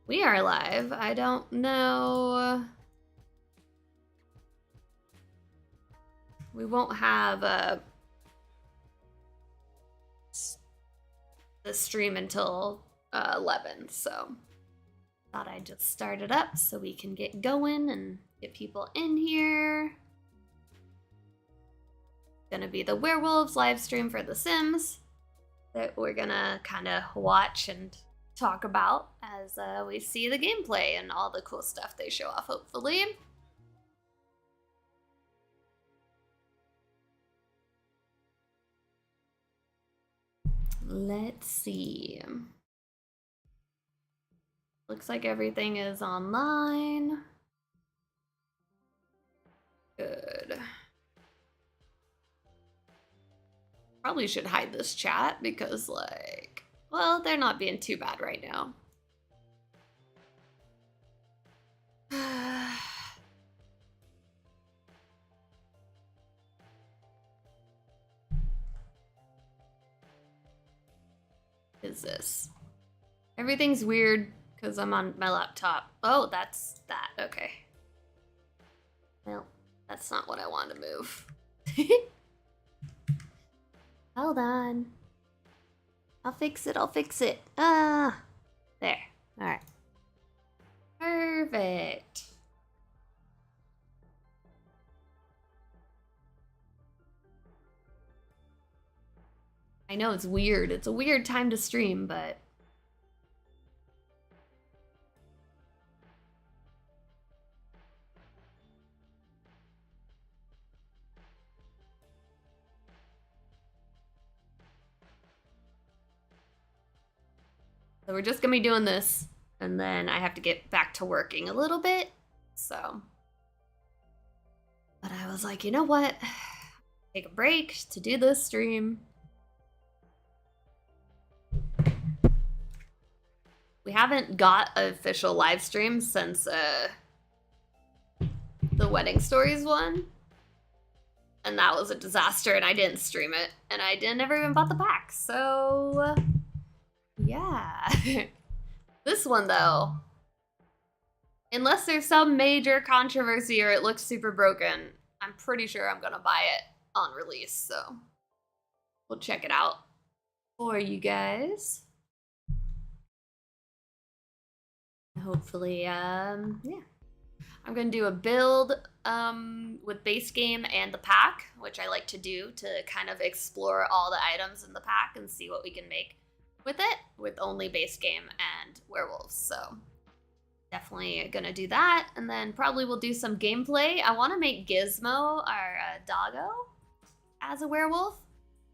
We are live. I don't know. We won't have the stream until 11, so thought I'd just start it up so we can get going and get people in here. Gonna be the Werewolves live stream for The Sims that we're gonna kind of watch and talk about as we see the gameplay and all the cool stuff they show off, hopefully. Let's see. Looks like everything is online. Good. Probably should hide this chat because, like, well, they're not being too bad right now. Is this? Everything's weird because I'm on my laptop. Oh, that's that. Okay. Well, that's not what I wanted to move. Hold on. I'll fix it. I'll fix it. Ah, there. All right. Perfect. I know it's weird. It's a weird time to stream, but so we're just gonna be doing this, and then I have to get back to working a little bit, so. But I was like, you know what? Take a break to do this stream. We haven't got an official live stream since the Wedding Stories one. And that was a disaster, and I didn't stream it. And I never even bought the pack, so yeah. This one, though, unless there's some major controversy or it looks super broken, I'm pretty sure I'm gonna buy it on release, so we'll check it out for you guys. Hopefully, yeah. I'm gonna do a build with base game and the pack, which I like to do to kind of explore all the items in the pack and see what we can make with it, with only base game and werewolves. So definitely gonna do that, and then probably we'll do some gameplay. I want to make Gizmo, our doggo, as a werewolf,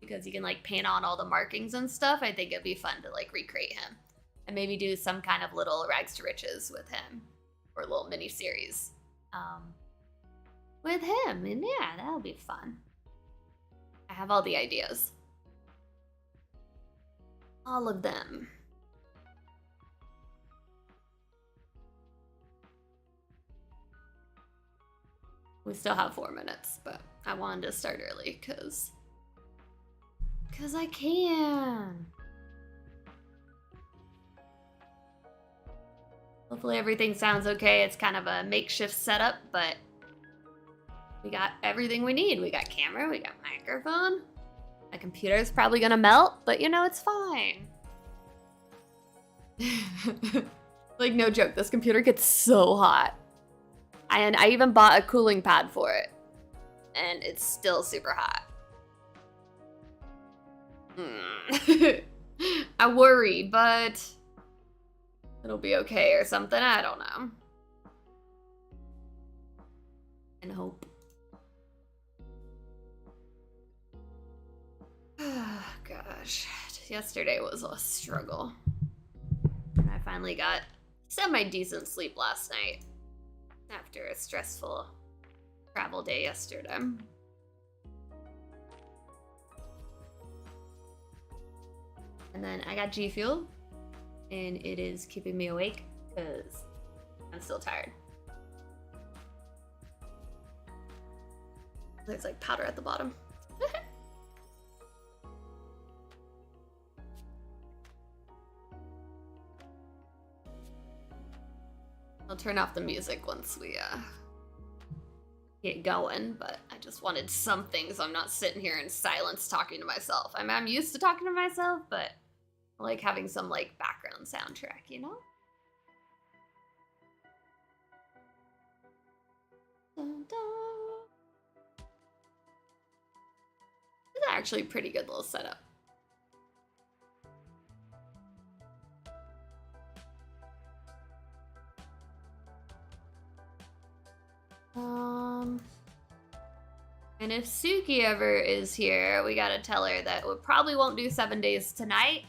because you can like paint on all the markings and stuff. I think it'd be fun to like recreate him and maybe do some kind of little rags to riches with him, or a little mini series with him. And yeah, that'll be fun. I have all the ideas, all of them. We still have 4 minutes, but I wanted to start early because I can. Hopefully everything sounds okay. It's kind of a makeshift setup, but we got everything we need. We got camera, we got microphone. My computer's probably gonna melt, but you know, it's fine. Like, no joke, this computer gets so hot. And I even bought a cooling pad for it, and it's still super hot. I worry, but it'll be okay or something. I don't know. And hope. Gosh, yesterday was a struggle. I finally got semi-decent sleep last night after a stressful travel day yesterday. And then I got G Fuel, and it is keeping me awake because I'm still tired. There's like powder at the bottom. I'll turn off the music once we get going, but I just wanted something so I'm not sitting here in silence talking to myself. I mean, I'm used to talking to myself, but I like having some like background soundtrack, you know? Dun, dun. This is actually a pretty good little setup. And if Suki ever is here, we gotta tell her that we probably won't do 7 days tonight.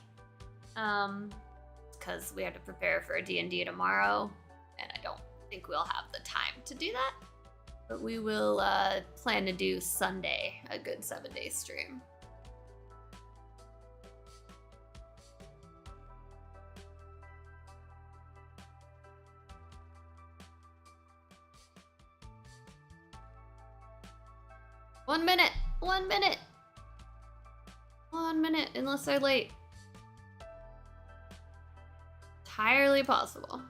Because we have to prepare for a D&D tomorrow, and I don't think we'll have the time to do that. But we will plan to do Sunday, a good 7-day stream. One minute, unless they're late. Entirely possible.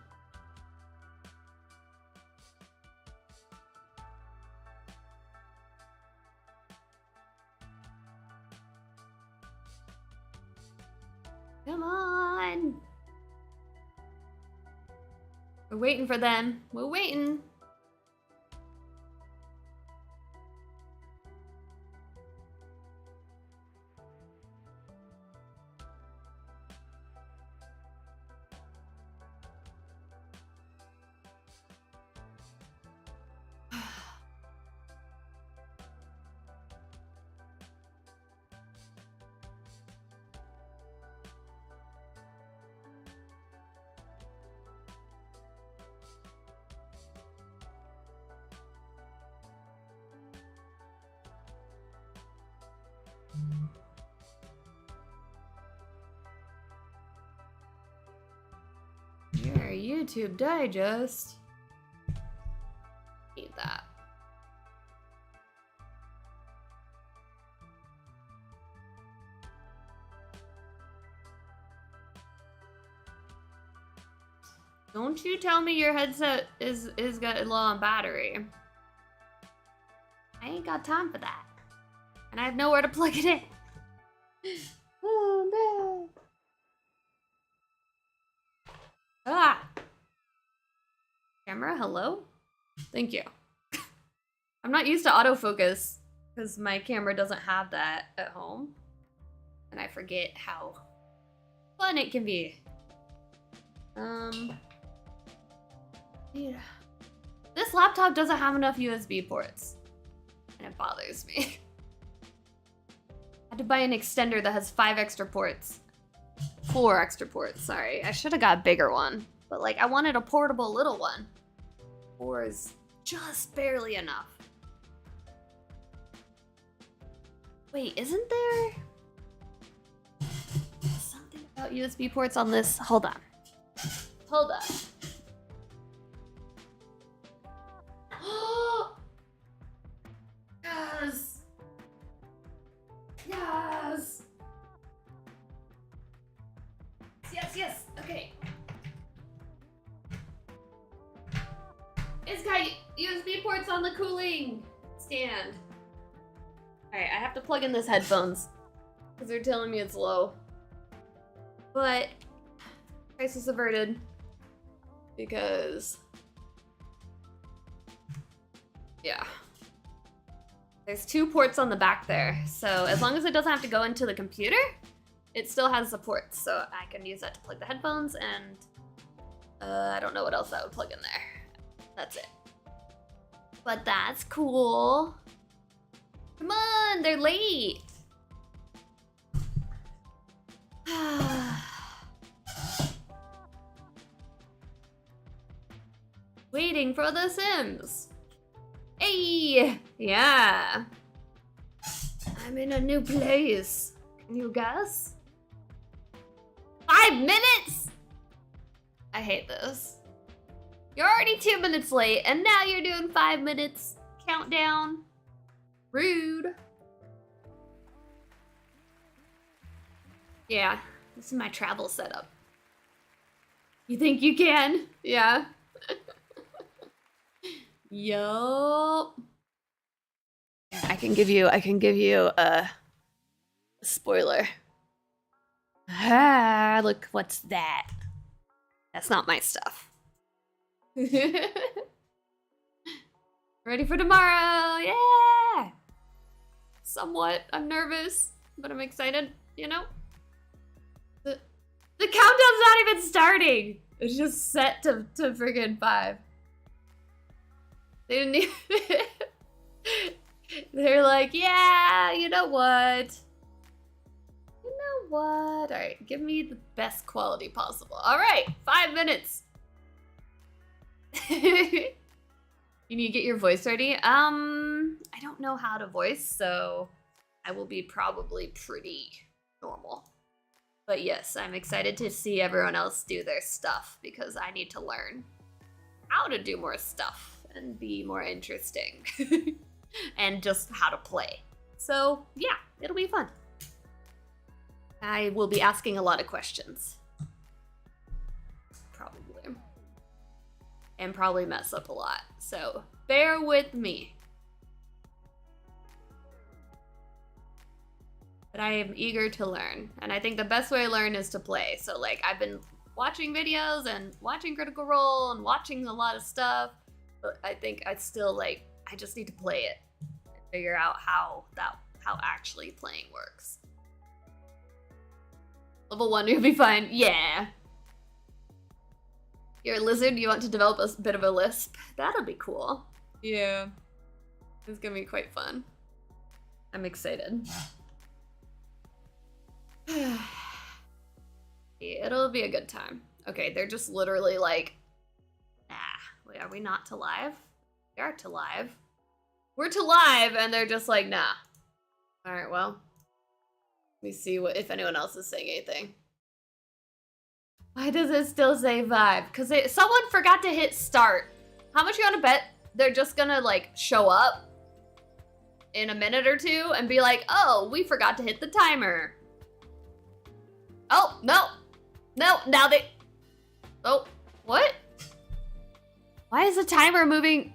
Come on. We're waiting for them. We're waiting. Your YouTube digest. Need that. Don't you tell me your headset is got low on battery. I ain't got time for that. And I have nowhere to plug it in. Oh no. Ah! Camera, hello? Thank you. I'm not used to autofocus because my camera doesn't have that at home. And I forget how fun it can be. Yeah. This laptop doesn't have enough USB ports. And it bothers me. I had to buy an extender that has 5 extra ports. 4 extra ports, sorry. I should have got a bigger one. But like, I wanted a portable little one. 4 is just barely enough. Wait, isn't there something about USB ports on this? Hold on. Hold on. Yes! Yes! Yes, okay. It's got USB ports on the cooling stand. Alright, I have to plug in this headphones because they're telling me it's low. But crisis averted because yeah. There's 2 ports on the back there, so as long as it doesn't have to go into the computer, it still has support, so I can use that to plug the headphones, and I don't know what else I would plug in there. That's it. But that's cool. Come on, they're late. Waiting for the Sims. Hey, yeah. I'm in a new place. Can you guess? 5 minutes? I hate this. You're already 2 minutes late, and now you're doing 5 minutes countdown. Rude. Yeah, this is my travel setup. You think you can? Yeah. Yup. I can give you a spoiler. Ah, look, what's that? That's not my stuff. Ready for tomorrow, yeah! Somewhat, I'm nervous, but I'm excited, you know? The countdown's not even starting! It's just set to friggin' 5. They didn't even... They're like, yeah, you know what? You know what? Alright, give me the best quality possible. Alright, 5 minutes. You need to get your voice ready? I don't know how to voice, so I will be probably pretty normal. But yes, I'm excited to see everyone else do their stuff because I need to learn how to do more stuff and be more interesting. And just how to play. So yeah, it'll be fun. I will be asking a lot of questions. Probably. And probably mess up a lot. So bear with me. But I am eager to learn. And I think the best way to learn is to play. So like I've been watching videos and watching Critical Role and watching a lot of stuff. But I think I still like, I just need to play it and figure out how actually playing works. Level 1, you'll be fine. Yeah. You're a lizard, you want to develop a bit of a lisp? That'll be cool. Yeah. It's gonna be quite fun. I'm excited. It'll be a good time. Okay, they're just literally like, wait, are we not to live? We are to live. We're to live, and they're just like, nah. All right, well, let me see if anyone else is saying anything. Why does it still say vibe? Because someone forgot to hit start. How much you want to bet they're just gonna like show up in a minute or two and be like, oh, we forgot to hit the timer. Oh, no, now they, oh, what? Why is the timer moving?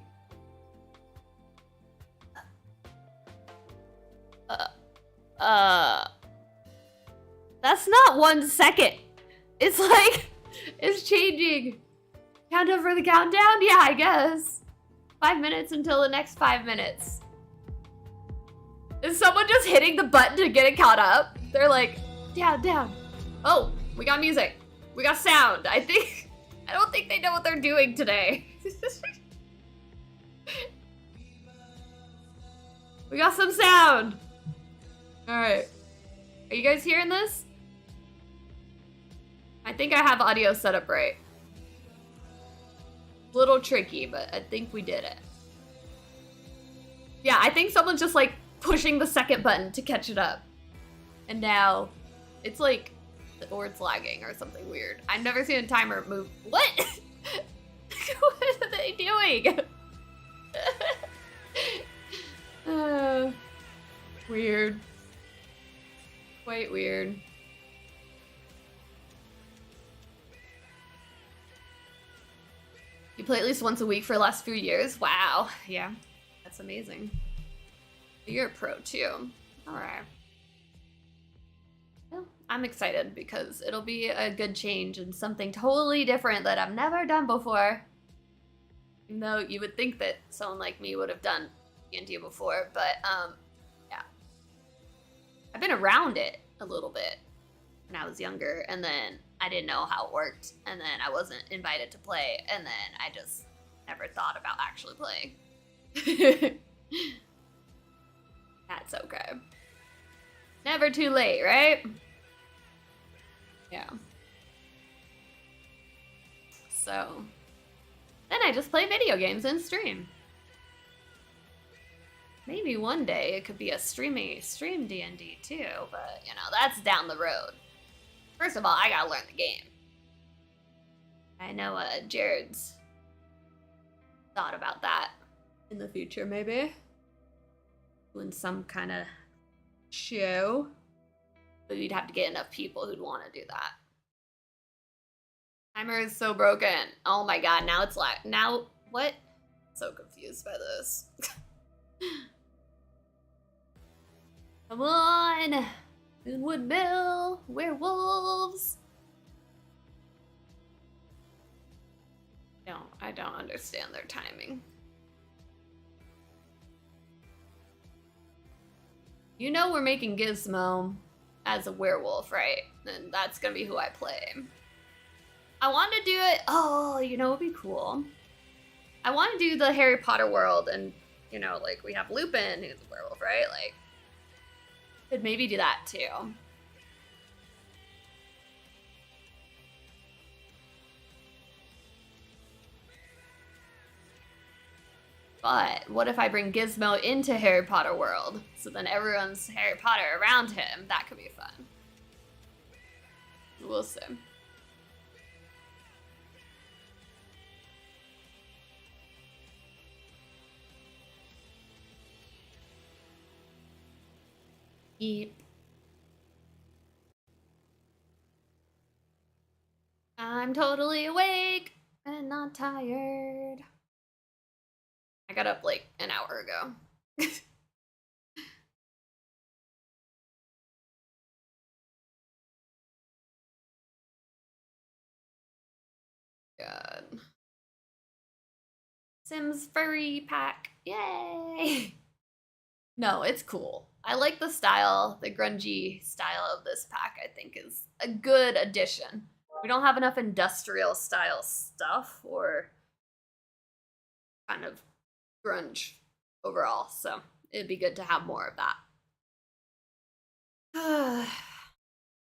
That's not 1 second. It's like, it's changing. Countdown for the countdown? Yeah, I guess. 5 minutes until the next 5 minutes. Is someone just hitting the button to get it caught up? They're like, down. Oh, we got music. We got sound. I don't think they know what they're doing today. We got some sound. All right. Are you guys hearing this? I think I have audio set up right. Little tricky, but I think we did it. Yeah, I think someone's just like pushing the second button to catch it up. And now it's like, or it's lagging or something weird. I've never seen a timer move. What? What are they doing? Weird. Quite weird. You play at least once a week for the last few years? Wow. Yeah, that's amazing. You're a pro too. All right. Well, I'm excited because it'll be a good change and something totally different that I've never done before. Even though you would think that someone like me would have done D&D before, but yeah. I've been around it a little bit when I was younger, and then I didn't know how it worked, and then I wasn't invited to play, and then I just never thought about actually playing. That's okay. Never too late, right? Yeah. So, then I just play video games and stream. Maybe one day it could be a stream D&D too, but you know, that's down the road. First of all, I gotta learn the game. I know Jared's thought about that in the future, maybe. Doing some kind of show. But you'd have to get enough people who'd want to do that. Timer is so broken. Oh my god, now it's like, now what? so confused by this. Come on! Moonwood Mill! Werewolves! No, I don't understand their timing. You know we're making Gizmo as a werewolf, right? And that's gonna be who I play. I want to do it. Oh, you know, it'd be cool. I want to do the Harry Potter world, and you know, like we have Lupin, who's a werewolf, right? Like, could maybe do that too. But what if I bring Gizmo into Harry Potter world? So then everyone's Harry Potter around him. That could be fun. We'll see. Yep. I'm totally awake and not tired. I got up like an hour ago. God. Sims furry pack. Yay! No, it's cool. I like the style, the grungy style of this pack, I think is a good addition. We don't have enough industrial style stuff or kind of grunge overall, so it'd be good to have more of that.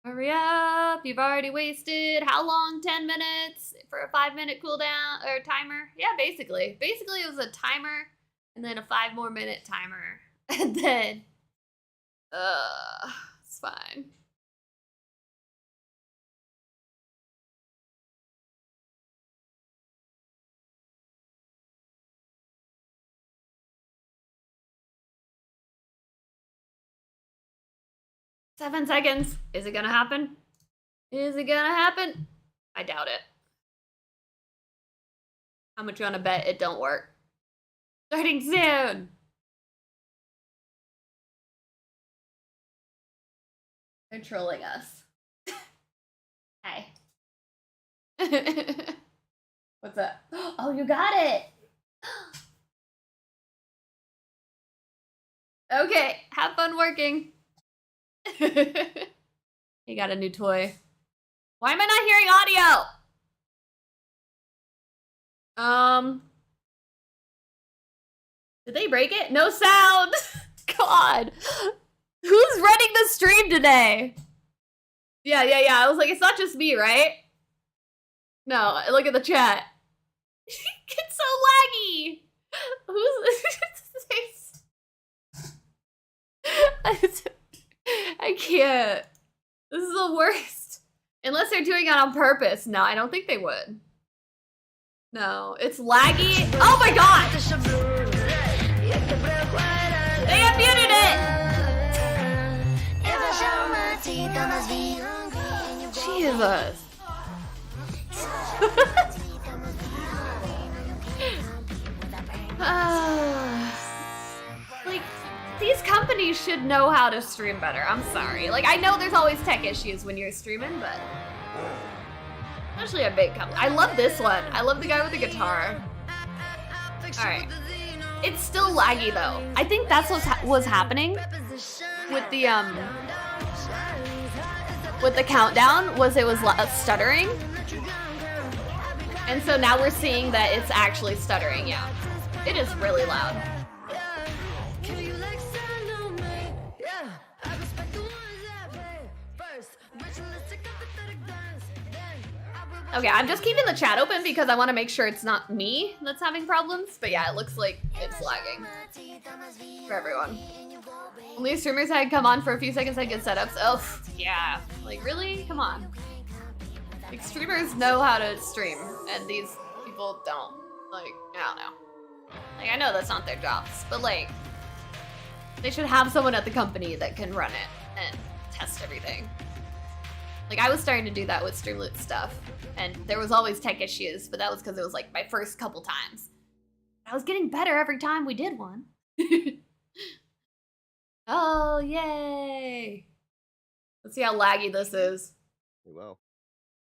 Hurry up, you've already wasted how long? 10 minutes for a 5-minute cooldown or timer? Yeah, basically. Basically it was a timer and then a 5 more minute timer. And then it's fine. Seven seconds. Is it gonna happen? Is it gonna happen? I doubt it. How much you wanna bet it don't work? Starting soon. They're trolling us. Hi. What's that? Oh, you got it. Okay, have fun working. He got a new toy. Why am I not hearing audio? Did they break it? No sound. God. Who's running the stream today? Yeah. I was like, it's not just me, right? No, look at the chat. It's so laggy. Who's I can't. This is the worst. Unless they're doing it on purpose. No, I don't think they would. No, it's laggy. Oh my god! They unmuted it! Jesus. Like, these companies should know how to stream better. I'm sorry. Like, I know there's always tech issues when you're streaming, but especially a big company. I love this one. I love the guy with the guitar. All right. It's still laggy though. I think that's what was happening with the countdown. Was it was stuttering, and so now we're seeing that it's actually stuttering. Yeah, it is really loud. Okay, I'm just keeping the chat open because I want to make sure it's not me that's having problems. But yeah, it looks like it's lagging for everyone. Only streamers had come on for a few seconds had good setups. Oh, yeah. Like, really? Come on. Like, streamers know how to stream, and these people don't. Like, I don't know. Like, I know that's not their jobs, but like, they should have someone at the company that can run it and test everything. Like, I was starting to do that with Streamlit stuff, and there was always tech issues, but that was because it was like my first couple times. I was getting better every time we did one. Oh, yay! Let's see how laggy this is. Well,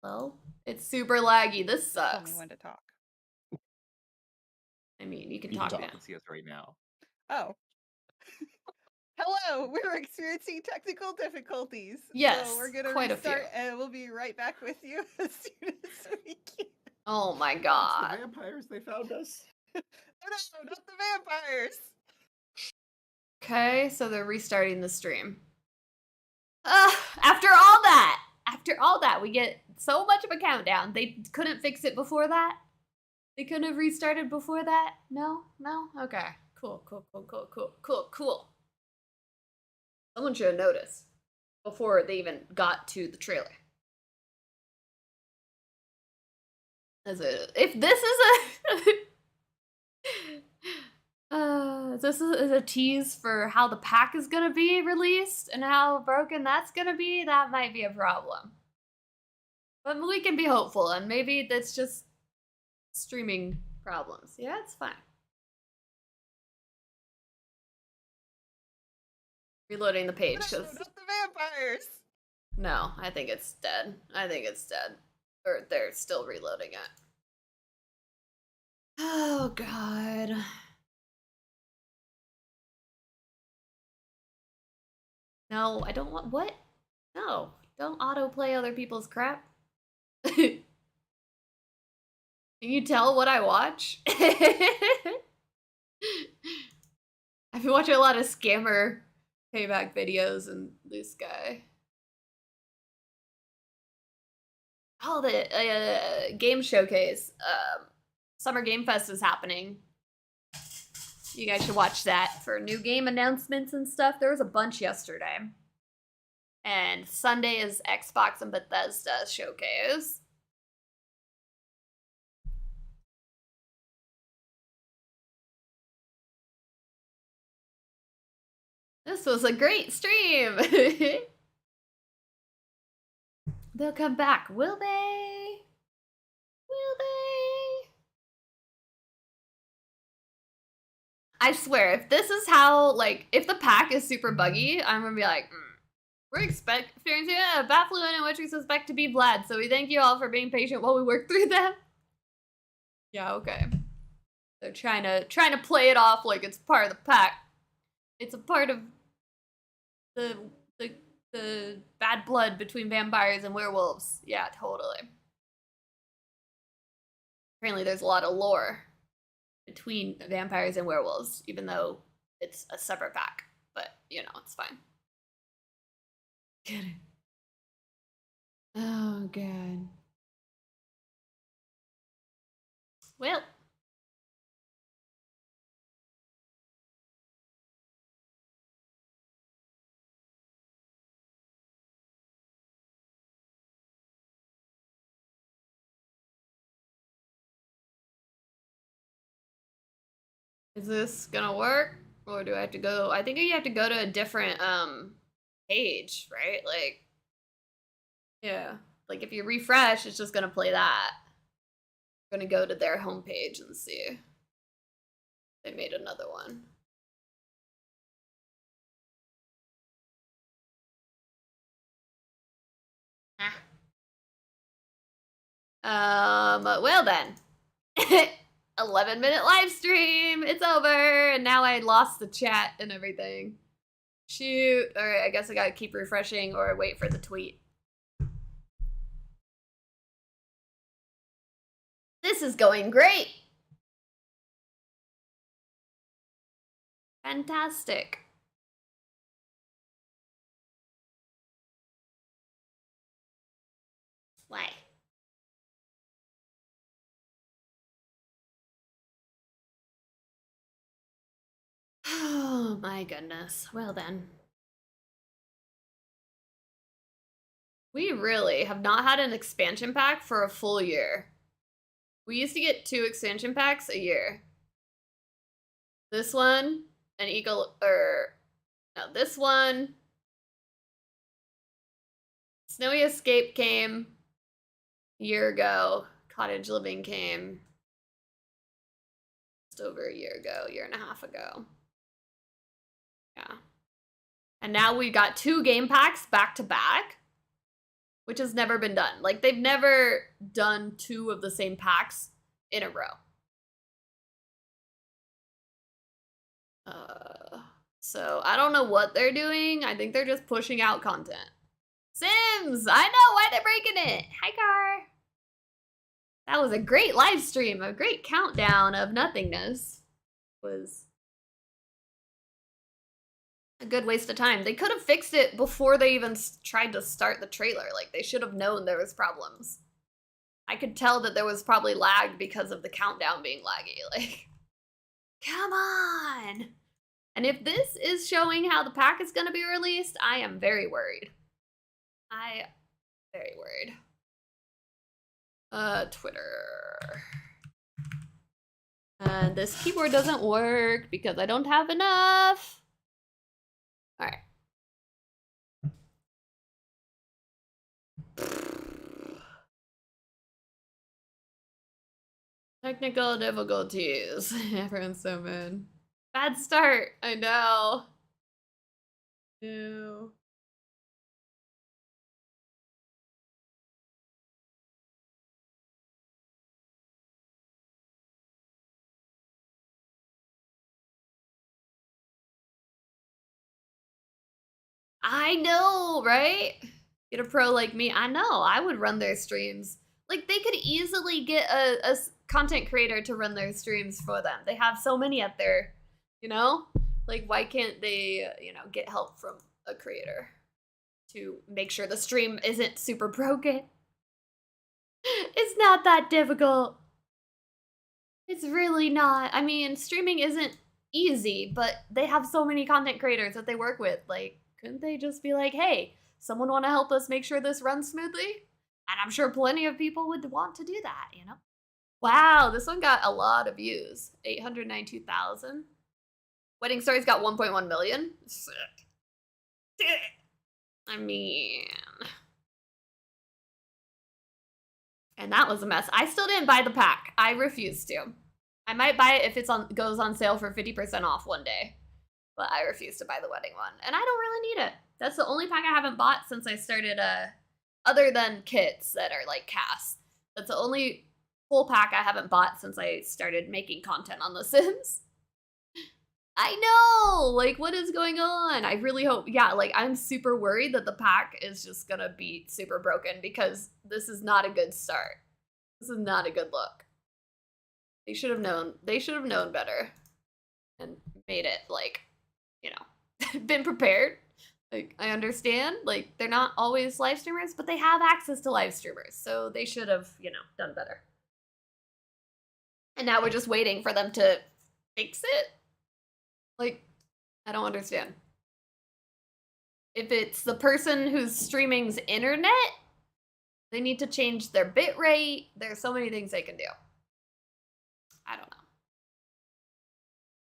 Well, it's super laggy. This Tell me sucks. when to talk. I mean, you can you talk can now. talk and see us right now. Oh. Hello, we're experiencing technical difficulties. Yes, So we're gonna quite a few. restart and we'll be right back with you as soon as we can. Oh my It's god. the vampires, they found us. Oh no, not the vampires! Okay, so they're restarting the stream. After all that, we get so much of a countdown. They couldn't fix it before that? They couldn't have restarted before that? No? No? Okay. Cool. Someone should have noticed before they even got to the trailer. If this is a tease for how the pack is gonna be released and how broken that's gonna be, that might be a problem. But we can be hopeful, and maybe that's just streaming problems. Yeah, it's fine. Reloading the page, No, because... not the vampires! No, I think it's dead. Or they're still reloading it. Oh, God. No, I don't want... What? No, don't autoplay other people's crap. Can you tell what I watch? I've been watching a lot of scammer payback videos and this guy. Oh, the game showcase. Summer Game Fest is happening. You guys should watch that for new game announcements and stuff. There was a bunch yesterday. And Sunday is Xbox and Bethesda showcase. This was a great stream! They'll come back, will they? Will they? I swear, if this is how, like, if the pack is super buggy, I'm gonna be like, we're experiencing a bat flu in which we suspect to be Vlad, so we thank you all for being patient while we work through them. Yeah, okay. They're trying to play it off like it's part of the pack. It's a part of the bad blood between vampires and werewolves. Yeah, totally. Apparently there's a lot of lore between vampires and werewolves, even though it's a separate pack. But, you know, it's fine. Get it. Oh, God. Well. Is this gonna work? Or do I have to go? I think you have to go to a different page, right? Like, yeah. Like if you refresh, it's just gonna play that. I'm gonna go to their homepage and see. They made another one. Well then. 11-minute live stream. It's over. And now I lost the chat and everything. Shoot. All right, I guess I gotta keep refreshing or wait for the tweet. This is going great. Fantastic. Why? Oh my goodness. Well then. We really have not had an expansion pack for a full year. We used to get 2 expansion packs a year. This one, this one. Snowy Escape came a year ago. Cottage Living came. Just over a year ago, year and a half ago. Yeah. And now we got 2 game packs back to back, which has never been done. Like, they've never done 2 of the same packs in a row. So I don't know what they're doing. I think they're just pushing out content. Sims! I know why they're breaking it. Hi, Car. That was a great live stream, a great countdown of nothingness. Was a good waste of time. They could have fixed it before they even tried to start the trailer. Like, they should have known there was problems. I could tell that there was probably lag because of the countdown being laggy. Like, come on! And if this is showing how the pack is going to be released, I am very worried. Very worried. Twitter. This keyboard doesn't work because I don't have enough. All right. Technical difficulties. Everyone's so mad. Bad start. I know. No. I know, right? Get a pro like me. I know. I would run their streams. Like, they could easily get a content creator to run their streams for them. They have so many out there, you know? Like, why can't they, you know, get help from a creator to make sure the stream isn't super broken? It's not that difficult. It's really not. I mean, streaming isn't easy, but they have so many content creators that they work with. Like, couldn't they just be like, hey, someone want to help us make sure this runs smoothly? And I'm sure plenty of people would want to do that, you know? Wow, this one got a lot of views. 892,000. Wedding Stories got 1.1 million. Sick. I mean... And that was a mess. I still didn't buy the pack. I refuse to. I might buy it if it's goes on sale for 50% off one day. But I refuse to buy the wedding one. And I don't really need it. That's the only pack I haven't bought since I started, other than kits that are like cast. That's the only full pack I haven't bought since I started making content on The Sims. I know! Like, what is going on? I really hope, yeah, like, I'm super worried that the pack is just gonna be super broken because this is not a good start. This is not a good look. They should have known better and made it, like, you know, been prepared. Like, I understand, like, they're not always live streamers, but they have access to live streamers, so they should have, you know, done better. And now we're just waiting for them to fix it? Like, I don't understand. If it's the person who's streaming's internet, they need to change their bitrate. There's so many things they can do. I don't know.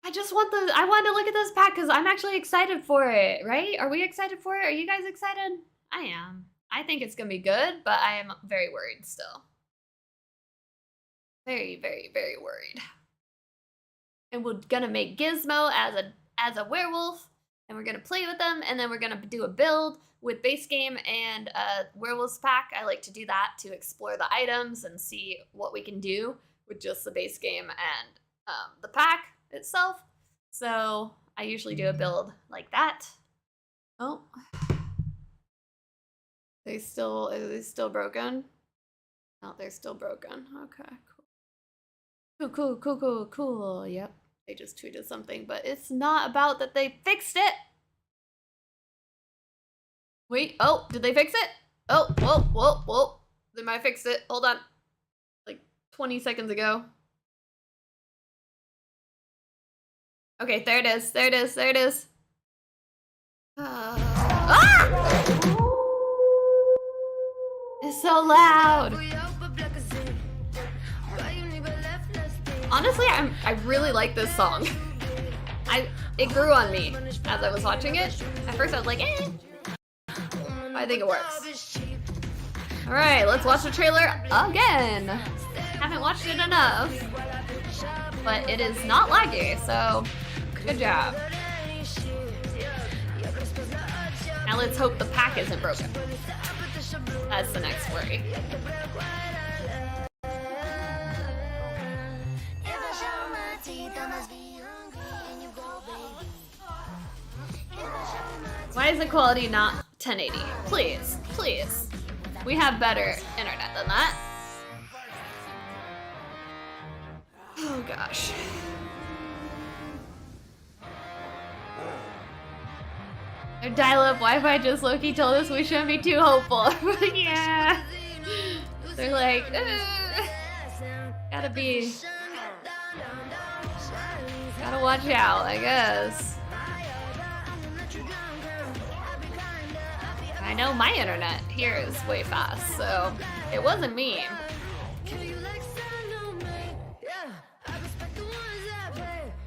I wanted to look at this pack because I'm actually excited for it, right? Are we excited for it? Are you guys excited? I am. I think it's gonna be good, but I am very worried still. Very, very, very worried. And we're gonna make Gizmo as a werewolf, and we're gonna play with them, and then we're gonna do a build with base game and werewolves pack. I like to do that to explore the items and see what we can do with just the base game and the pack itself. So I usually do a build like that. Oh, are they still broken? No, they're still broken. Okay, cool. Yep, they just tweeted something, but it's not about that they fixed it. Wait, oh, did they fix it? Oh, whoa. They might have fixed it. Hold on. Like 20 seconds ago. Okay, there it is. Ah! It's so loud. Honestly, I really like this song. It grew on me as I was watching it. At first I was like, eh. I think it works. Alright, let's watch the trailer again. Haven't watched it enough. but it is not laggy, so good job. Now let's hope the pack isn't broken. That's the next worry. Why is the quality not 1080? Please, please. We have better internet than that. Oh gosh. Our dial-up Wi-Fi just low-key told us we shouldn't be too hopeful. Yeah. They're like, gotta watch out, I guess. I know my internet here is way fast, so it wasn't me.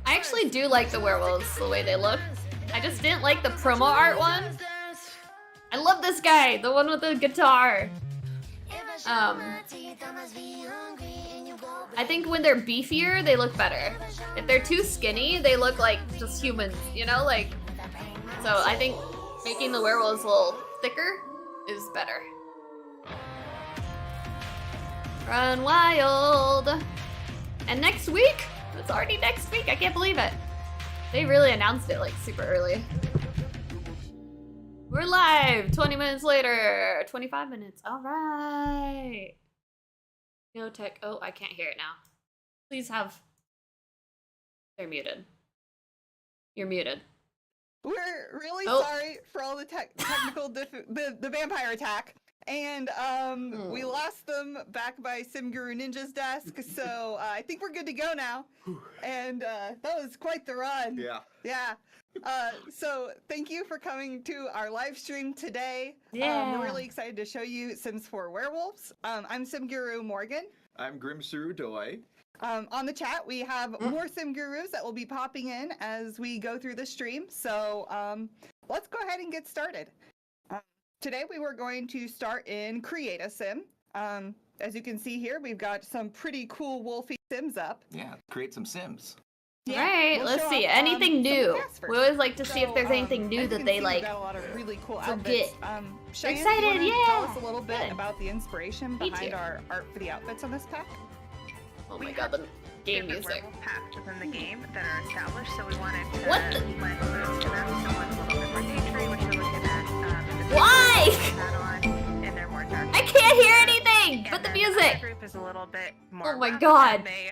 I actually do like the werewolves, the way they look. I just didn't like the promo art one. I love this guy, the one with the guitar. I think when they're beefier, they look better. If they're too skinny, they look like just humans, you know? Like, so I think making the werewolves a little thicker is better. Run wild. And next week? It's already next week, I can't believe it. They really announced it like super early. We're live 20 minutes later, 25 minutes, all right. No tech, oh, I can't hear it now. Please have, they're muted. You're muted. We're really sorry for all the technical the vampire attack. And we lost them back by Simguru Ninja's desk, so I think we're good to go now. And that was quite the run. Yeah. Yeah. So thank you for coming to our live stream today. Yeah. We're really excited to show you Sims 4 Werewolves. I'm Simguru Morgan. I'm Grimsuru Doi. On the chat, we have more Sim Gurus that will be popping in as we go through the stream. So let's go ahead and get started. Today we were going to start in Create a Sim. As you can see here, we've got some pretty cool wolfy Sims up. Yeah, create some Sims. Yeah, right, let's see. Anything new? We always like to see if there's anything new that they like. Got a lot of really cool forget. outfits. We're Cheyenne, excited, do you wanna yeah. Tell us a little bit Good. about the inspiration Me behind too. our art for the outfits on this pack. Oh my god, the game music. Werewolf packs within the game that are established, so we wanted to What the- lend those to them. So one's a little bit more patriot, which you're looking at. Why? And they're more dark. I can't hear anything And but the then other music. group is a little bit more Oh my rough, God. and they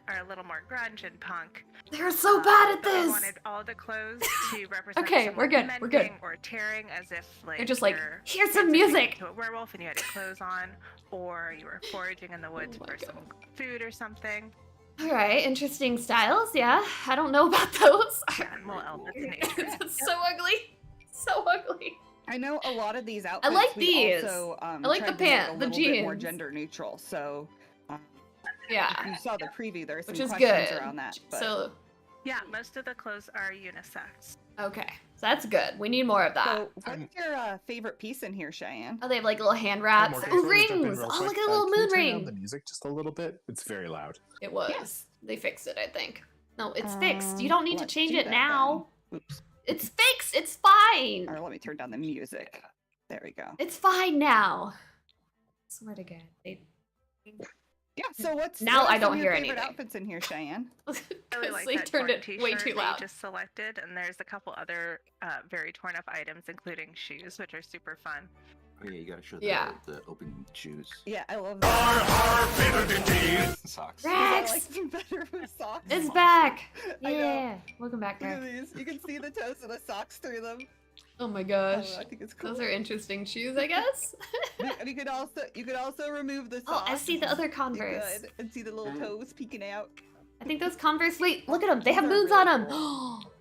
are a little more grunge and punk. They're so bad at But we this. wanted all the clothes to represent Okay, someone we're good, we're good. mending or tearing, as if like They're just like, you're here's some transitioning music. to a werewolf and you had your clothes on, or you were foraging in the woods Oh my for some food or something. All right, interesting styles. Yeah, I don't know about those. Yeah, and we'll elbow the nature. It's so ugly, so ugly. I know a lot of these outfits. like we these. Also, I like tried the to make pant, a the little bit more jeans. gender neutral. So Yeah, you saw the preview. There are some which is questions good. around that. But... So Yeah, most of the clothes are unisex. okay, so that's good. We need more of that. So, what's your favorite piece in here, Cheyenne? Oh, they have like little hand wraps. Morgan, Ooh, sorry to jump in rings. real Oh, quick. look at a little Can you moon turn down ring. the music just a little bit. It's very loud. It was. Yes. They fixed it, I think. No, it's fixed. You don't need to let's change do it that now. then. Oops. It's fixed. It's fine. Or let me turn down the music. There we go. It's fine now. Swear to God. They... Yeah. So what's Now what are I don't some of hear your favorite anything. outfits in here, Cheyenne? I really like they that turned torn it way t-shirt too that you loud. just selected, and there's a couple other very torn up items, including shoes, which are super fun. Oh yeah, you gotta show the, Yeah. the open shoes. Yeah, I love that. Socks. I Rex! like them better with socks. It's back. I know. Yeah. Welcome back, Look at Rex. these. You can see the toes of the socks through them. Oh my I gosh. don't know, I think it's cool. Those are interesting shoes, I guess. And you could also remove the Oh, socks. I see the other You Converse. could, and see the little toes peeking out. I think those Converse. Wait, look at them. They have Those are moons really on them. cool.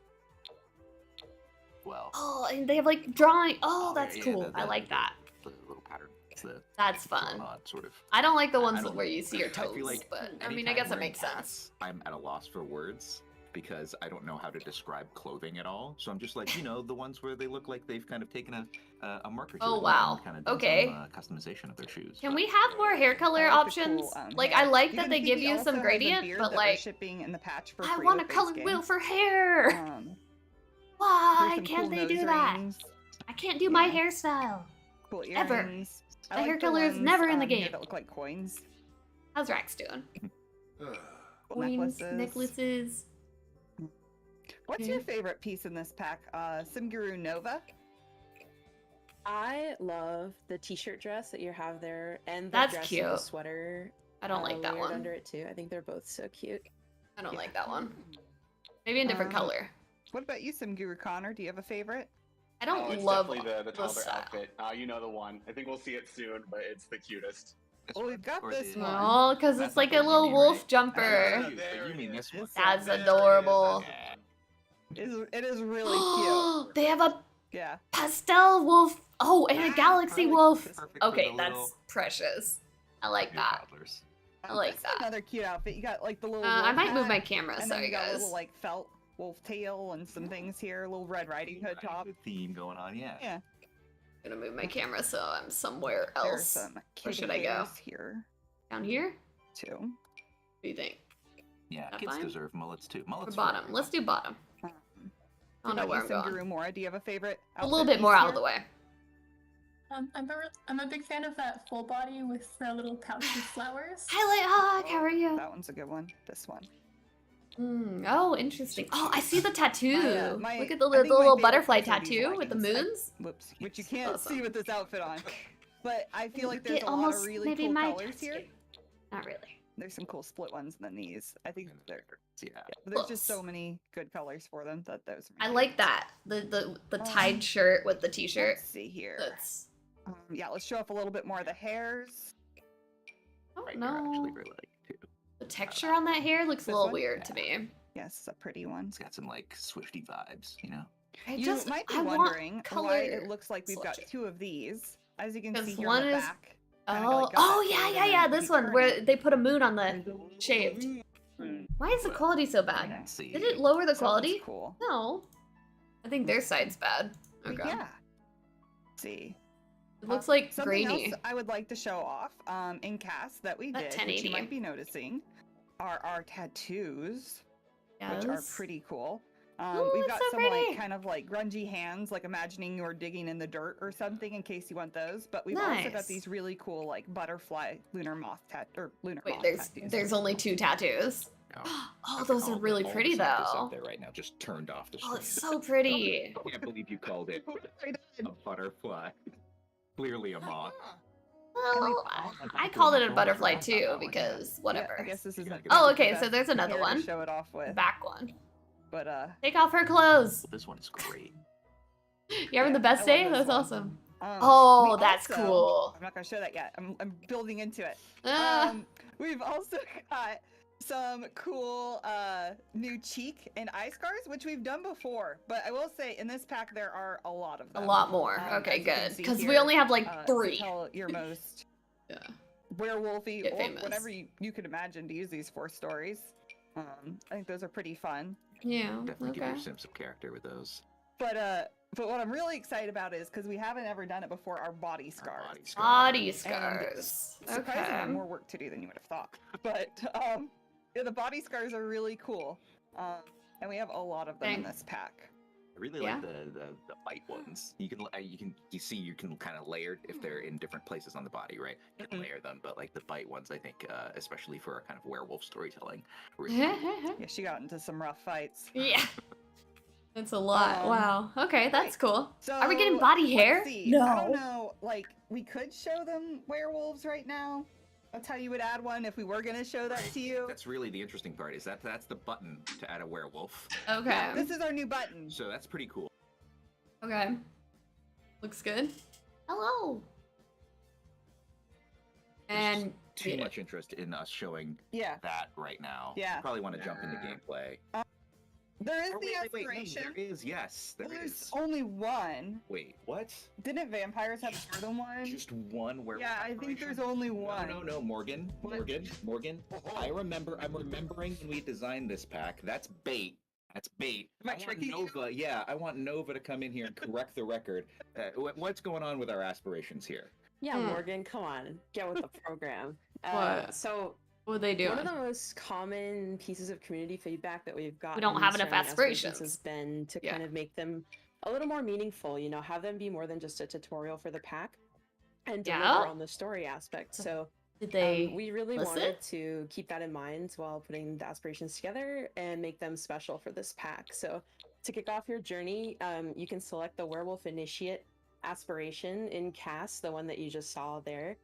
Well. Oh, and they have like drawing. Oh, that's yeah, cool. I like that. The little pattern. The That's drawn fun. on, sort of. I don't like the I ones don't- where you see your I feel toes, like but I mean, I anytime guess we're it in makes sense. packs, I'm at a loss for words because I don't know how to describe clothing at all. So I'm just like, you know, the ones where they look like they've kind of taken a marker to Oh, it and wow. kind of done Okay. some customization of their shoes. Can But we have more hair color I like the options? cool, Like, hair. I like You that can they see give he you also some has a gradient, beard but that we're like, shipping in the patch for I free want a with base colored game. wheel for hair. There's Why some can't cool they do nose that? rings, I can't do my Yeah. hairstyle. cool Ever. earrings. I The like hair the color is ones, never in the here game. that look like coins. How's Rax doing? Cool Coins, necklaces. necklaces. What's your favorite piece in this pack? Simguru Nova? I love the t-shirt dress that you have there, and the That's dress with the cute. sweater. I don't like that layered one. under it too. I think they're both so cute. I don't Yeah. like that one. Maybe a different Um, color. What about you, Simguru Connor? Do you have a favorite? I don't it's love definitely the toddler style. outfit. You know the one. I think we'll see it soon, but it's the cutest. Well, we've got Or this the- one. No, because That's it's like not a the little Yumi, wolf right? jumper. Yeah, But there you mean it this is. one? That's There it is. adorable. Yeah. It is really cute. They have a Yeah. pastel wolf. Oh, and a galaxy Perfect- wolf. perfect for Okay, the that's little precious. I like new that. toddlers. I like This is that. Another cute outfit. You got like the little. I wolf might move hat, my camera. and then Sorry, you got a guys. little like felt wolf tail and some things here. A little Red Riding Hood top. Good theme going on, yeah. Yeah. I'm gonna move my camera so I'm somewhere There's else. some Where kitty should I go? hairs here Down here? too. What do you think? Yeah, That kids fine? deserve mullets too. Or Mullets for bottom? everyone. Let's do bottom. Um, I don't know where I'm going. Simguru Mora, do you have a favorite? A little outfit bit more piece out of here? the way. I'm a big fan of that full body with the little pouch with flowers. Highlight Hawk, how are you? That one's a good one. This one. Oh, interesting. Oh, I see the tattoo. My- Look at the I think my little favorite butterfly piece are these tattoo with the leggings. moons. Whoops. Which you can't Awesome. see with this outfit on. But I feel like there's Get a lot almost of really maybe cool my colors here. tattoo. Not really. There's some cool split ones and then these. I think they're Yeah. but there's just so Close. many good colors for them that those are I my like favorites. that. The Um, tied shirt with the t-shirt. Let's see here. That's Yeah, let's show off a little bit more of the hairs. oh Right here, I actually no. really like too. The texture on that hair looks a This little one? weird to me. Yes, it's a pretty one. It's got some like Swifty vibes, you know. I You just might be I want wondering why color it looks like we've got selection. two of these. As you can 'Cause see here one on the is- back. kinda got, Oh, like, got oh that yeah, shade yeah, and yeah. then This if you one turn where it- they put a moon on the shaved. Why is the But quality so I bad? can see. Did it lower the So that one's quality? cool. No. I think their side's bad. But Okay. yeah. Let's see. It looks like Something grainy. else I would like to show off in cast that we That did, which 1080. you might be noticing, are our tattoos, which are Yes. pretty cool. Ooh, We've it's got so some pretty. like kind of like grungy hands, like imagining you're digging in the dirt or something, in case you want those. But we've also got Nice. these really cool like butterfly lunar moth lunar Wait, moth there's tattoos. only 2 tattoos. Oh, Oh, those are really All pretty the stuff that's though. up there right now just turned off the Oh, screen. it's so pretty. I can't believe you called it a butterfly. Clearly a moth. Well, I called it a butterfly too because Yeah, whatever. I guess this is. Oh, the okay, best so there's another hair to one. Show it off with, Back one. but Take off her clothes. This one is great. You having Yeah, the best I day? love this That's one. awesome. we Oh, that's also- cool. I'm not gonna show that yet. I'm building into it. Ah, We've also got some cool new cheek and eye scars, which we've done before. But I will say, in this pack, there are a lot of a them. lot more. as Okay, you can good. see Because we here, only have like to 3. tell your most Yeah. werewolfy Get or famous. whatever you can imagine to use these 4 stories. I think those are pretty fun. Yeah. Definitely give Okay. your Sim some character with those. But what I'm really excited about is because we haven't ever done it before, our body Our scars. body scars. Body scars. Surprisingly, Okay. more work to do than you would have thought. But yeah, the body scars are really cool, and we have a lot of them in Dang. this pack. I really Yeah. like the bite ones. You can kind of layer if they're in different places on the body, right? You can layer them, but like the bite ones, I think, especially for a kind of werewolf storytelling. Really cool. Yeah, she got into some rough fights. Yeah. That's a lot. Um, Wow. Okay, that's cool. So Are we getting body let's hair? see. I don't know. Like, we could show them werewolves right now. That's how you would add one if we were gonna show that to you. That's really the interesting part. Is that's the button to add a werewolf. Okay. This is our new button. So that's pretty cool. Okay. Looks good. Hello. There's And Too yeah. much interest in us showing Yeah, that right now. Yeah. Probably want to jump into gameplay. there is Oh, the wait, no, aspiration. there is. Yes, there There's is. only one. Wait, what? Didn't vampires have more than one? Just one werewolf? Yeah, I think there's operation? only one. No, Morgan. What? I'm remembering when we designed this pack. That's bait. That's bait. Am I I want tricking you? Nova. Yeah, I want Nova to come in here and correct the record. What's going on with our aspirations here? Yeah, Morgan, come on, get with the program. What? So What are they doing? one of the most common pieces of community feedback that we've got don't have enough surrounding aspirations. has been to Yeah. kind of make them a little more meaningful, you know, have them be more than just a tutorial for the pack and deliver Yeah. on the story aspect. So Did they we really listen? wanted to keep that in mind while putting the aspirations together and make them special for this pack. So to kick off your journey, you can select the Werewolf Initiate aspiration in cast, the one that you just saw there.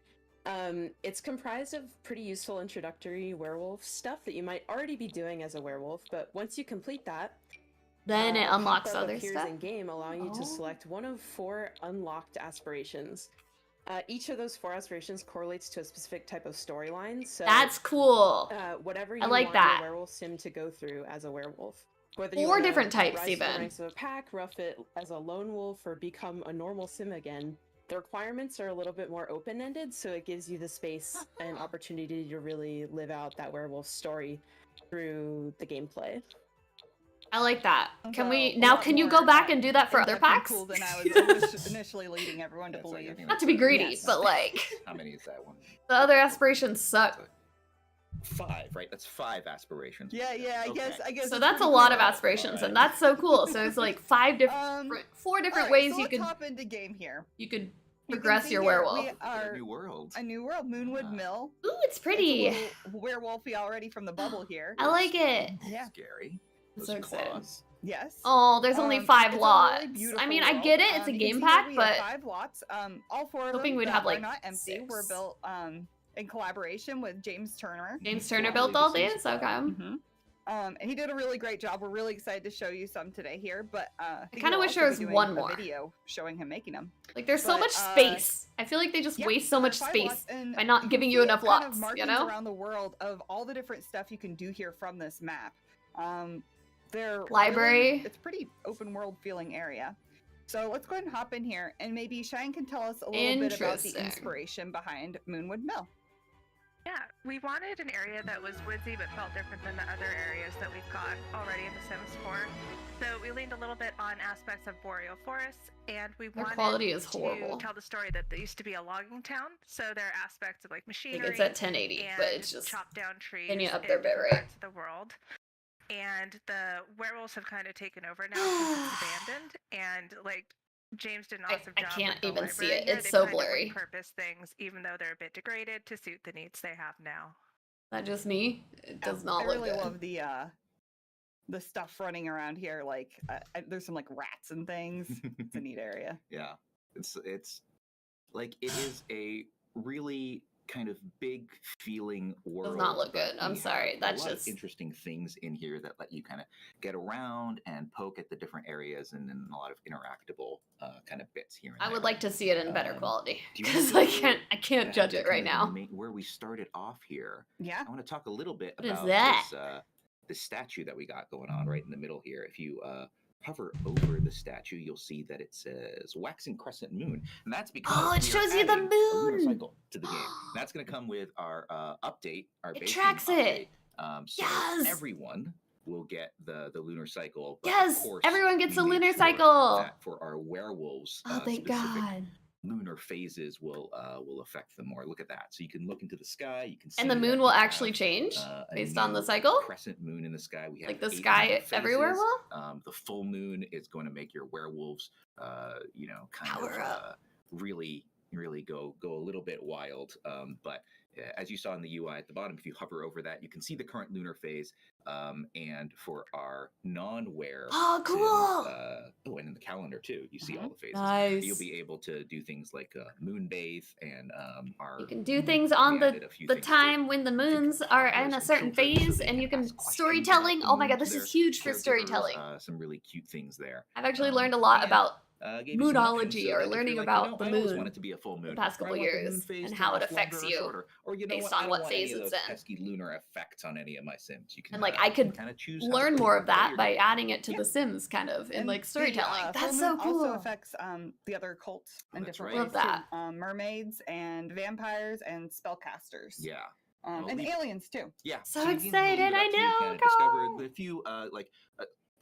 It's comprised of pretty useful introductory werewolf stuff that you might already be doing as a werewolf, but once you complete that, Then it a unlocks pop-up other appears stuff. in game, allowing you Oh. to select one of 4 unlocked aspirations. Each of those 4 aspirations correlates to a specific type of storyline. So That's cool. whatever you I like want that. your werewolf sim to go through as a werewolf. Whether 4 you wanna different types, rise to the even. ranks of a pack, rough it as a lone wolf, or become a normal sim again, the requirements are a little bit more open-ended, so it gives you the space and opportunity to really live out that werewolf story through the gameplay. I like that. Can So, we a now? lot Can you more, go back and do that for other in-depth and packs? Cool than I was initially leading everyone to That's like, I believe. think Not to that's be greedy, Yes. but like How many is that one? the other aspirations suck. 5, right? That's 5 aspirations. Yeah, I guess. So it's that's a pretty lot cool. of aspirations, Alright. and that's so cool. So it's like 4 different Alright, ways so you let's could hop into game here. you could You can progress see your here werewolf. We are New world. a new world, Moonwood Mill. Ooh, it's pretty. It's a little werewolfy already from the bubble here. I like it. Yeah. Scary. I'm Those so excited. claws. Yes. Oh, there's only 5 it's a lots. really beautiful I mean, I world. get it. It's a You can game see here pack, we have but 5 lots. All 4 of hoping them we'd that have, are like, not empty were 6. built in collaboration with James Turner. James Turner Yeah, built this all is- these. Okay. And he did a really great job. We're really excited to show you some today here, but I kinda wish there was one more. video showing him making them. Like there's so But, much space. I feel like they just Yeah, waste so there are much 5 space lots, and by not can giving you see enough kind of lots. You markings know. around the world of all the different stuff you can do here from this map. They're Library. really- it's pretty open world feeling area. So let's go ahead and hop in here, and maybe Shine can tell us a little bit about the Interesting. inspiration behind Moonwood Mill. Yeah, we wanted an area that was woodsy but felt different than the other areas that we've got already in The Sims 4. So we leaned a little bit on aspects of boreal forests, and we Their wanted quality is to horrible. tell the story that there used to be a logging town. So there are aspects of like Like machinery it's at 1080, and but it's just chopped down trees then you up in their bit different rate. parts of the world. And the werewolves have kind of taken over now since it's abandoned, and like James did an awesome I job. can't with the even see library it. here. It's They've so kind of blurry. repurposed things, even though they're a bit degraded, to suit the needs they have now. Is that just me? It does not I look really good. love the stuff running around here. Like there's some like rats and things. It's a neat area. Yeah, it's like it is a really kind of big feeling world. Does not look but good. I'm we sorry. have That's a lot just of interesting things in here that let you kind of get around and poke at the different areas, and then a lot of interactable kind of bits here. And I would there. like to see it in better Um, quality do you because wanna I can't judge it right now. Where we started off here, Yeah. I want to talk a little bit What is about that? this statue that we got going on right in the middle here. If you hover over the statue, you'll see that it says Waxing Crescent Moon, and that's because Oh, it we are shows you the adding a lunar moon! cycle to the game. And that's going to come with our update, our It base tracks game it. update. So Yes! everyone will get the lunar cycle. But of Yes, course, everyone gets we a made lunar sure cycle. that for our werewolves, Oh, thank specific God. lunar phases will affect them more. Look at that. So you can look into the sky. You can see And the that moon we will have, actually change a based on the new cycle? Crescent moon in the sky. We have Like the 8 sky lunar everywhere phases. will? The full moon is going to make your werewolves, kind Power of up. really go a little bit wild. But as you saw in the UI at the bottom, if you hover over that, you can see the current lunar phase. And for our non-wear, Oh, cool. and in the calendar too, you see all the phases. Nice. You'll be able to do things like moon bathe and You can do things on we added a few the things to time when the moons are in a and certain children, so phase, they and you can ask questions storytelling. about Oh my the God, moon this to is their huge for caregivers, storytelling. Some really cute things there. I've actually learned a lot and, about gave you some options moonology so or that if learning you're like, about the I always moon want it to be a full moon. the past or I couple want the moon years phase and to how it last affects longer or you shorter. Or you know based what? I on don't what want any phase of it's those in. pesky lunar effects on any of my sims. You can And like I could kind of choose how to learn play more your of that game. by adding it to Yeah. The Sims, kind of in And like storytelling. The, That's full so moon cool. also affects the other cults and that's different right. ways Love too. Mermaids and vampires and spellcasters. Yeah. And leave- aliens too. Yeah. So you can leave excited, it up I to you know, to kind of discover go! the few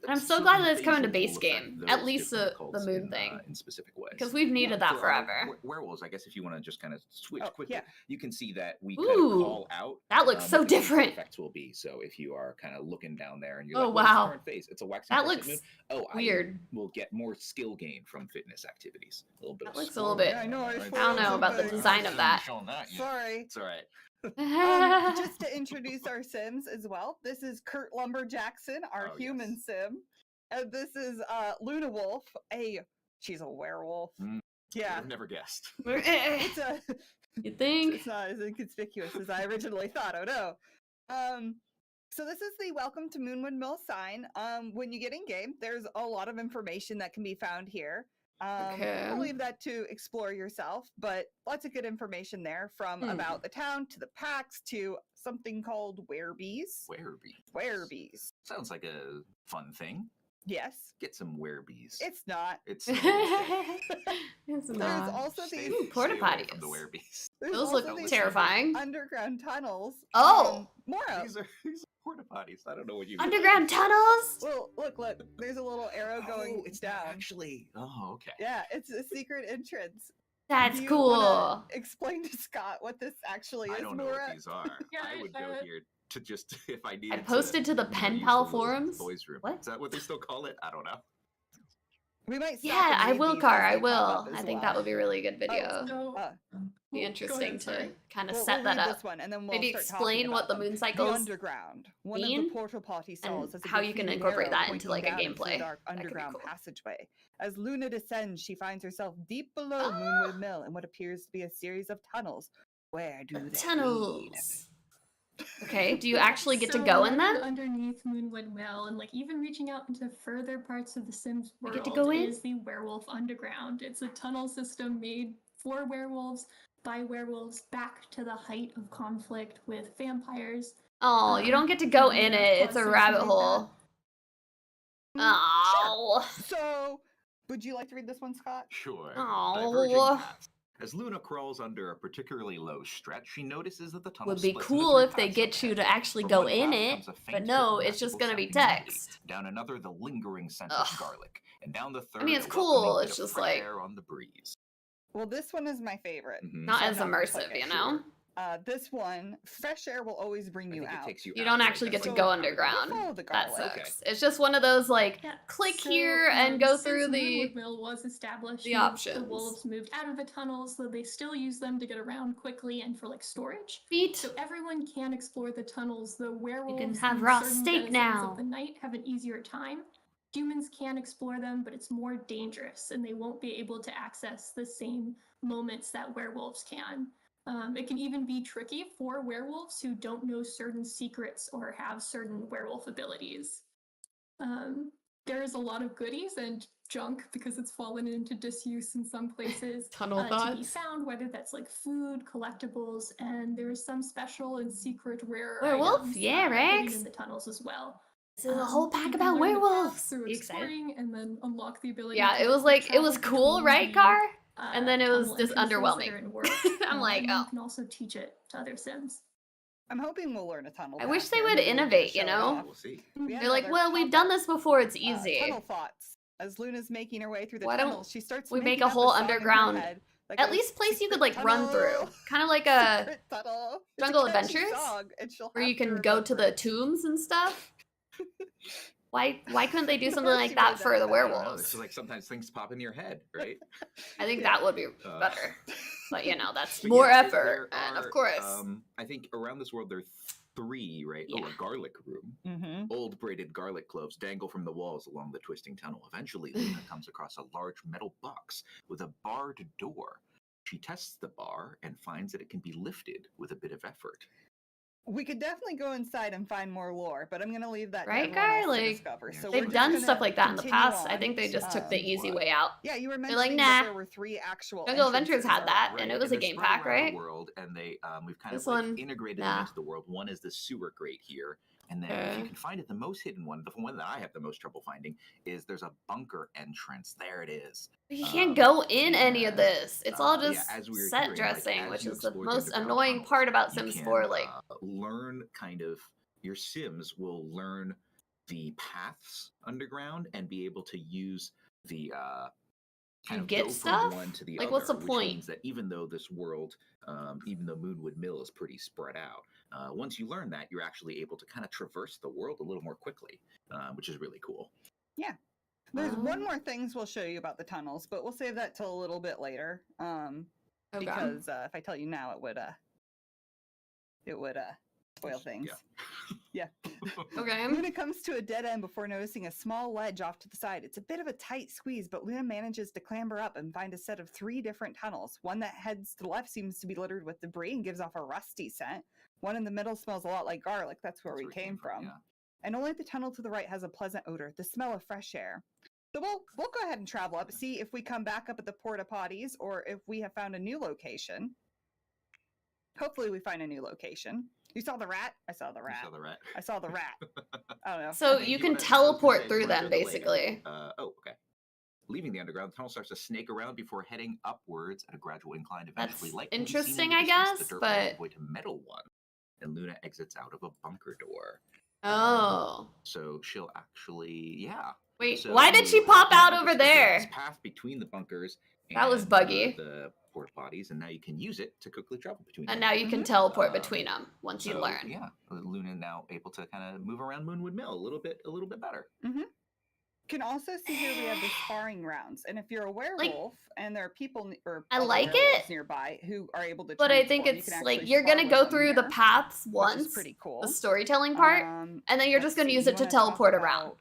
And I'm so glad that it's coming to base game. At least the moon thing. In specific ways. Because we've needed that for, forever. Werewolves, I guess if you want to just kind of switch Oh, quickly, yeah. you can see that we kind Ooh, of call out. that looks so what the different. effects will be. So if you are kind of looking down there and you're Oh, like, what's the wow. current phase? It's a waxing That crescent looks moon. Oh, weird. I will get more skill gain from fitness activities. A little bit. That of looks a little score. bit- Yeah, I know. I I don't know about the something. design of that. Showing that yet. Sorry. It's all right. Just to introduce our Sims as well, this is Kurt Lumberjackson, our Oh, human yes. Sim, and this is Luna Wolf. She's a werewolf. Mm. Yeah, I've never guessed. it's a. You think? It's not as inconspicuous as I originally thought. Oh no. So this is the Welcome to Moonwood Mill sign. When you get in game, there's a lot of information that can be found here. Okay. I'll leave that to explore yourself, but lots of good information there from about the town to the packs to something called werebees. Werebees. Werebees. Sounds like a fun thing. Yes. Get some werebees. It's not. It's It's There's not. also Stay- these. Ooh, porta stay away potties. from the werebees. There's Those also look these terrifying. underground tunnels. Oh! Mora. These are porta potties. I don't know what you Underground tunnels? Well, look. There's a little arrow going it's down. not actually. Oh, okay. Yeah, it's a secret entrance. That's Do you cool. wanna explain to Scott what this actually is, I don't know Mora? what these are. Yeah, I would go here to just if I needed. I posted to the you know, pen use pal the little forums. Boys room. What? Is that what they still call it? I don't know. We might. Stop Yeah, and I read will, these Car. as I they pop will. up I as think well. that would be a really good video. So, Be go interesting ahead, to sorry. kind of We'll set that read up. this one, and then we'll Maybe start explain talking what about the them. moon The cycles underground. One of mean, the portal potty stalls has a how you can graffitied incorporate arrow that into, pointing like, a down into the gameplay. dark That could be underground cool. passageway. As Luna descends, she finds herself deep below Moonwood Mill in what appears to be a series of tunnels. Where do they lead? Tunnels. Okay, do you actually get to So go in running them? underneath Moonwood Mill and like even reaching out into further parts of the Sims You world get to go in? is the Werewolf Underground. It's a tunnel system made for werewolves by werewolves back to the height of conflict with vampires. Oh, you don't get to go in Yeah, it. It's a plus rabbit it's made hole. Oh. So, would you like to read this one, Scott? Sure. Aw. Diverging paths. As Luna crawls under a particularly low stretch, she notices that the tunnel Would be splits into cool three if they paths get you overhead. to actually From go one in path it, comes a but faint no, but it's just perceptible gonna be sounding melody. text. Down another, the lingering scent Ugh. of garlic, and down the third, I mean, it's a cool, welcoming bit it's of just fresh like- air on the breeze. Well, this one is my favorite. Mhm. Not So as I'm not gonna immersive, click you it. know? This one, fresh air will always bring I you think it out. takes you You out, don't right? actually get That's to like go how it underground. Follow the That garlic. sucks. It's just one of those, like, Yeah, click so, here and go since through the... Moonwood Mill was established, the most of options. the wolves moved out of the tunnels, so they still use them to get around quickly and for like storage. feet. So everyone can explore the tunnels. The werewolves have in raw certain steak denizens now. of the night have an easier time. Humans can explore them, but it's more dangerous, and they won't be able to access the same moments that werewolves can. It can even be tricky for werewolves who don't know certain secrets or have certain werewolf abilities. There is a lot of goodies and junk because it's fallen into disuse in some places Tunnel to be thoughts. found, whether that's like food, collectibles, and there is some special and secret rare Werewolf? items Yeah, hidden Rex. in the tunnels as well. This is a whole You pack can about learn the path werewolves. through You excited? exploring and then unlock the ability. Yeah, to, it was like, it was travel cool, between right, the, Car? And then it was tunnel just entrances that underwhelming. are in work, I'm like, and oh. you can also teach it to other Sims. I'm hoping we'll learn a tunnel. I path wish they here. would Maybe we'll innovate, show you it know? off. We'll see. We had They're like, another well, we've pop-up, done this before, it's easy. tunnel thoughts. As Luna's making her way through the Why don't tunnels, she starts. we make making a up whole song in her underground- head that At goes, least place you could, "Secret like, run through. tunnel, Kind of like a... secret tunnel." It's a Jungle catchy Adventures, song, and she'll where have you to can go to remember the it. tombs and stuff. Why couldn't they do something She like made that that for the up. I don't know. werewolves? It's just like sometimes things pop in your head, right? I think Yeah. that would be Uh, better. But, you know, that's But more yeah, effort. there And, of are, course... I think around this world there are three, right? Oh, Yeah. a garlic room. Mm-hmm. Old braided garlic cloves dangle from the walls along the twisting tunnel. Eventually, Luna comes across a large metal box with a barred door. She tests the bar and finds that it can be lifted with a bit of effort. We could definitely go inside and find more lore, but I'm gonna leave that to Right, everyone else to Garlic? discover. Yeah, So They've we're just done gonna stuff like that in the continue past. I on. think they just took the easy What? way out. Yeah, you were They're mentioning like, that nah. there were 3 actual. Jungle Adventures entrances had out. that, and it was a they're game spread pack, around right? The world, and we've kind This of like one, integrated nah. them into the world. One is the sewer grate here, and then if you Okay. can find it, the most hidden one, the one that I have the most trouble finding, is there's a bunker entrance. There it is. But you can't go in any of this. It's all Yeah, just as we were set hearing, like, dressing, as which you is the explore the most underground annoying tunnels, part about you Sims can, 4. Like, learn kind of your Sims will learn the paths underground and be able to use the You kind of get go stuff? from one to the Like, other. what's the which point? means that even though this world, even though Moonwood Mill is pretty spread out, once you learn that, you're actually able to kind of traverse the world a little more quickly, which is really cool. Yeah. There's one Oh. more things we'll show you about the tunnels, but we'll save that till a little bit later. Okay. Because if I tell you now, it would spoil things. Yeah. Okay. Luna comes to a dead end before noticing a small ledge off to the side. It's a bit of a tight squeeze, but Luna manages to clamber up and find a set of 3 different tunnels. One that heads to the left seems to be littered with debris and gives off a rusty scent. One in the middle smells a lot like garlic. That's where we came from. Yeah. And only the tunnel to the right has a pleasant odor, the smell of fresh air. So we'll go ahead and travel up, see if we come back up at the porta potties or if we have found a new location. Hopefully we find a new location. You saw the rat? I saw the rat. You saw the rat. I saw the rat. I don't know. So think you you can wanna- teleport I was through gonna say, them, you wanna go to the lake. basically. Okay. Leaving the underground, the tunnel starts to snake around before heading upwards at a gradual incline. Eventually, That's like can be seen in interesting, the I distance, guess, the dirt but- walls avoid a metal one, and Luna exits out of a bunker door. Oh. So she'll actually, yeah. Wait, So why did she you pop can out use over this there? path between the bunkers. That was and, buggy. The porta potties, and now you can use it to quickly travel between. And them. now you can teleport between them once you So, learn. Yeah, Luna now able to kind of move around Moonwood Mill a little bit better. Can also see here we have the sparring rounds, and if you're a werewolf and there are people or I other like werewolves it, nearby who are able to, But I think transform, you it's can like actually you're spar gonna with go them through the here, paths which once, is pretty cool. the storytelling part, and then you're just gonna use it to teleport around.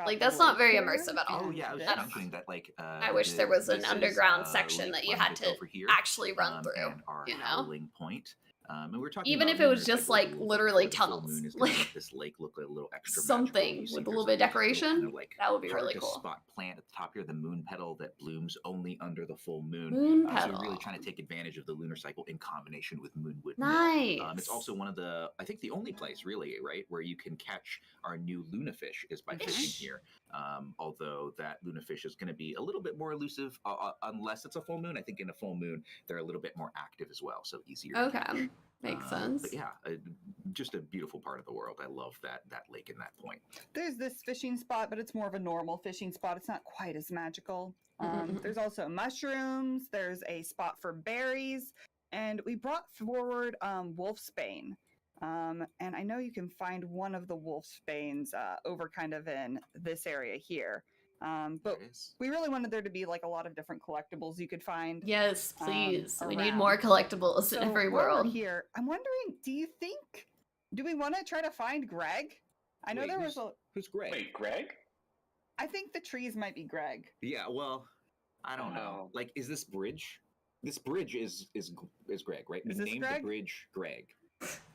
Like, that's not very immersive at all. Oh yeah, I was At all. thinking that like. I wish there was an underground section that you had to actually run through, And our you know? howling point. And we're talking Even about if it was lunars just, look a like, little bit literally before the full tunnels. moon is gonna Like, make this lake look a little extra something magical. You see with a there's little bit of there's a little decoration, kind of, like, that would be hard really to cool. spot plant at the top here, the moon petal that blooms only under the full moon. Moon So petal. really trying to take advantage of the lunar cycle in combination with Moonwood Mill. Nice. It's also one of the, I think the only place really, right, where you can catch our new lunafish is by fishing here. Although that lunafish is going to be a little bit more elusive unless it's a full moon. I think in a full moon they're a little bit more active as well, so easier. to Okay, catch. makes sense. But yeah, just a beautiful part of the world. I love that lake and that point. There's this fishing spot, but it's more of a normal fishing spot. It's not quite as magical. Mm-mm-mm. There's also mushrooms. There's a spot for berries, and we brought forward wolfsbane. And I know you can find one of the wolfsbanes over kind of in this area here. But There it is. we really wanted there to be like a lot of different collectibles you could find. Yes, please. We need around. more collectibles So in every while we're world. here, I'm wondering, do we want to try to find Greg? I know Wait, there was who's Greg? Wait, Greg? I think the trees might be Greg. Yeah, well, I don't know. Oh. Like, is this bridge? This bridge is Greg, right? Is We this named Greg? the bridge Greg,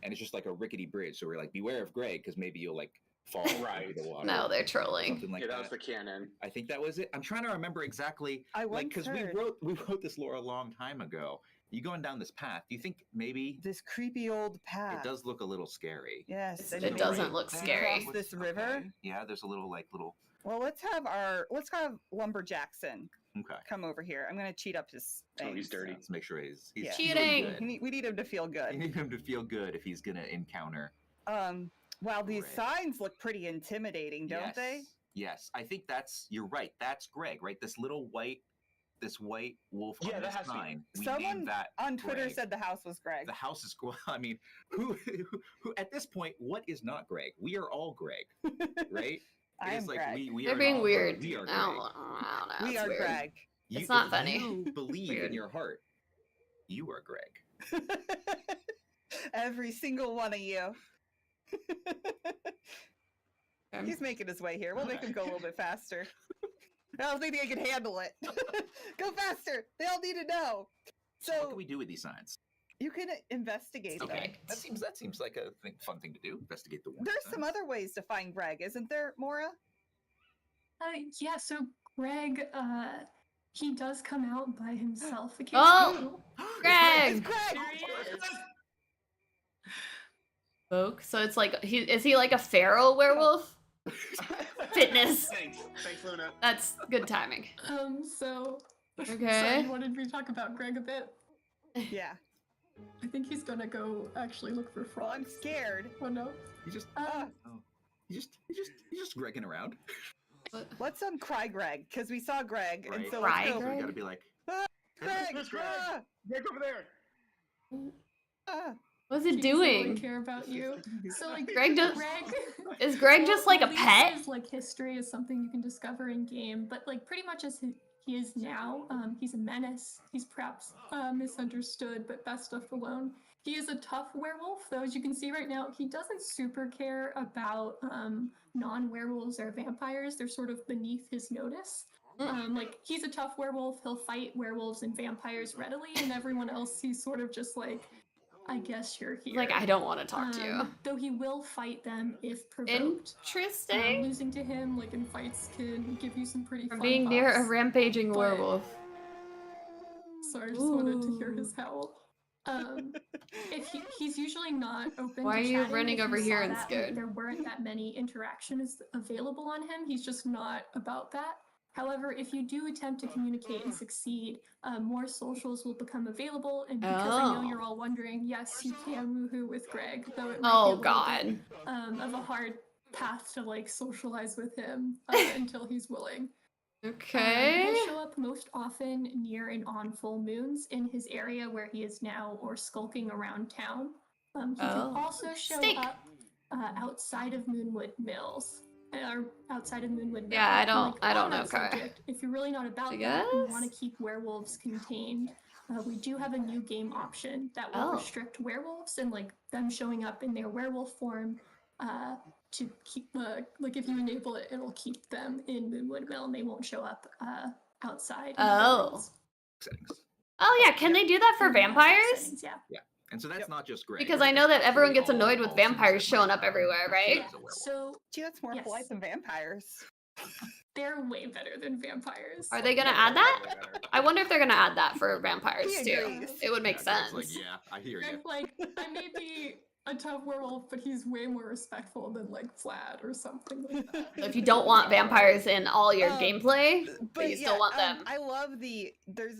and it's just like a rickety bridge. So we're like, beware of Greg, because maybe you'll like fall Right. into the water. No, they're or trolling. something like Yeah, that that. was the canon. I think that was it. I'm trying to remember exactly, I like, once because heard we wrote this lore a long time ago. You going down this path? Do you think maybe this creepy old path. it does look a little scary? Yes, It and you doesn't can look cross scary. this river. Okay. Yeah, there's a little little. Well, let's have Lumberjackson Okay. come over here. I'm gonna cheat up his. Oh, he's things. dirty. Let's make sure he's Yeah. feeling Cheating. good. We need him to feel You good. need him to feel good if he's gonna encounter. Wow, these Greg. signs look pretty intimidating, don't they? Yes, I think you're right. That's Greg, right? This white wolf Yeah, on that this has to be- sign. We Someone named that On Twitter Greg. said the house was Greg. The house is cool. I mean, who at this point, what is not Greg? We are all Greg, right? I It is am like Greg. we They're are being not weird. Greg. We are I don't Greg. know. We it's are weird. Greg. It's not if funny. You believe Weird. in your heart. You are Greg. Every single one of you. Okay. He's making his way here. We'll make him go a little bit faster. I don't think they can handle it. Go faster. They all need to know. So what So can we do with these signs? you can investigate them. Okay, that seems like a fun thing to do. Investigate the warning There's some signs. other ways to find Greg, isn't there, Mora? Yeah, so Greg, he does come out by himself Oh! occasionally. Greg! It's Greg! There he is. Folk. So it's like is he like a feral werewolf? Fitness. Thanks, Luna. That's good timing. So Okay. you wanted me to talk about Greg a bit? Yeah. I think he's gonna go actually look for Well, I'm frogs. scared. Oh no. You just Ah. oh. He's just Gregging around. Let's cry Greg, because we saw Greg, and Right. so Cry let's go. So we Greg? gotta be like, Greg! There's Greg. Ah! Greg over there. Ah! What's He it doesn't really doing? care about you. So like Greg does- Greg Is Greg just like a Lisa's, pet? like history is something you can discover in game, but like pretty much as he is now, he's a menace. He's perhaps misunderstood, but best left alone. He is a tough werewolf, though. As you can see right now, he doesn't super care about non-werewolves or vampires. They're sort of beneath his notice. Like he's a tough werewolf. He'll fight werewolves and vampires readily, and everyone else he's sort of just like, I guess you're here. Like, I don't want to talk to you. Though he will fight them if provoked. Interesting. Losing to him, like in fights, can give you some pretty From fun being near a buffs. rampaging but- werewolf. Sorry, I just wanted to hear his howl. If he's usually not open Why to are you chatting. running If over you here saw and that, like, scared? there weren't that many interactions available on him. He's just not about that. However, if you do attempt to communicate and succeed, more socials will become available. And because I know Oh. you're all wondering, yes, you can woohoo with Greg, though it might Oh, be a little God. bit, of a hard path to like socialize with him until he's willing. Okay. He'll show up most often near and on full moons in his area where he is now, or skulking around town. He Oh. can also show Steak. up outside of Moonwood Mills. Or outside of Moonwood Mill. Yeah, I don't- Like, I don't on know, that Kai. subject, if you're really not about I that and guess? want to keep werewolves contained, we do have a new game option that will Oh. restrict werewolves and like them showing up in their werewolf form to keep like if you enable it, it'll keep them in Moonwood Mill and they won't show up outside. in other Oh. worlds. settings. Oh, yeah. Can they do that for In the vampires? settings, yeah. And so that's Yep. not just Greg. Because right? I know that That's everyone actually gets annoyed with all vampires Sims showing up that everywhere, right? is a werewolf. So Gee, that's more Yes. polite than vampires. they're way better than vampires. Are they gonna add that? I wonder if they're gonna add that for vampires He too. agrees. It would make Yeah, Greg's sense. Like, yeah, I hear you. Greg, like, I may be a tough werewolf, but he's way more respectful than like Vlad or something like that. If you don't want vampires in all your gameplay, but you still want them. I love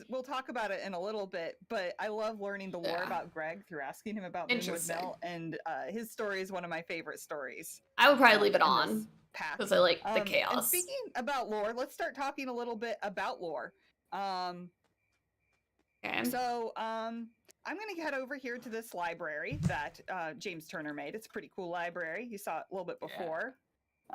we'll talk about it in a little bit, but I love learning the lore Yeah. about Greg through asking him about Moonwood Interesting. Mill, and his story is one of my favorite stories. I would probably leave it in on this pack. because I like the And chaos. speaking about lore, let's start talking a little bit about lore. Okay. So, I'm going to head over here to this library that James Turner made. It's a pretty cool library. You saw it a little bit Yeah. before.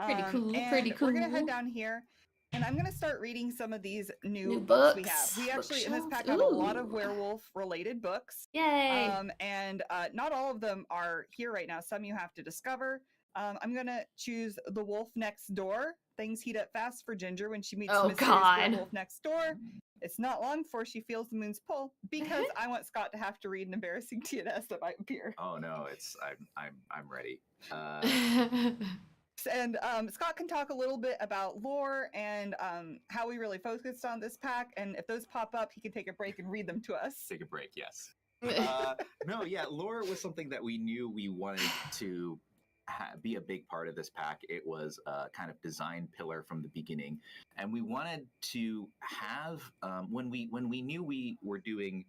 Pretty cool, and pretty We're going to cool. head down here, and I'm going to start reading some of these new New books we have. books, We actually, in this bookshelves. pack, have a lot of Ooh. werewolf-related books. Yay. And not all of them are here right now. Some you have to discover. I'm going to choose The Wolf Next Door. Things heat up fast for Ginger when she meets Oh, the mysterious God. werewolf next door. It's not long before she feels the moon's pull because I want Scott to have to read an embarrassing TNS that might appear. Oh no, I'm ready. And Scott can talk a little bit about lore and how we really focused on this pack. And if those pop up, he can take a break and read them to us. Take a break, yes. No, yeah, lore was something that we knew we wanted to be a big part of this pack. It was a kind of design pillar from the beginning, and we wanted to have when we knew we were doing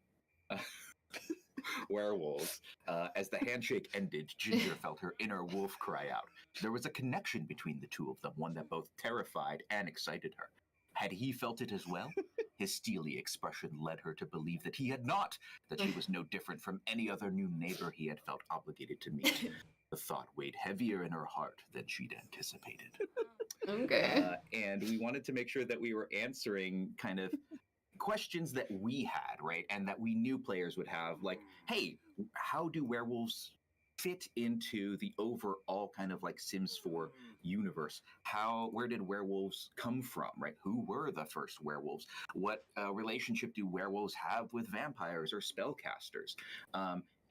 werewolves. As the handshake ended, Ginger felt her inner wolf cry out. There was a connection between the two of them, one that both terrified and excited her. Had he felt it as well? His steely expression led her to believe that he had not, that she was no different from any other new neighbor he had felt obligated to meet. The thought weighed heavier in her heart than she'd anticipated. Okay. And we wanted to make sure that we were answering kind of questions that we had, right? And that we knew players would have, like, hey, how do werewolves fit into the overall kind of like Sims 4 universe? Where did werewolves come from, right? Who were the first werewolves? What relationship do werewolves have with vampires or spellcasters?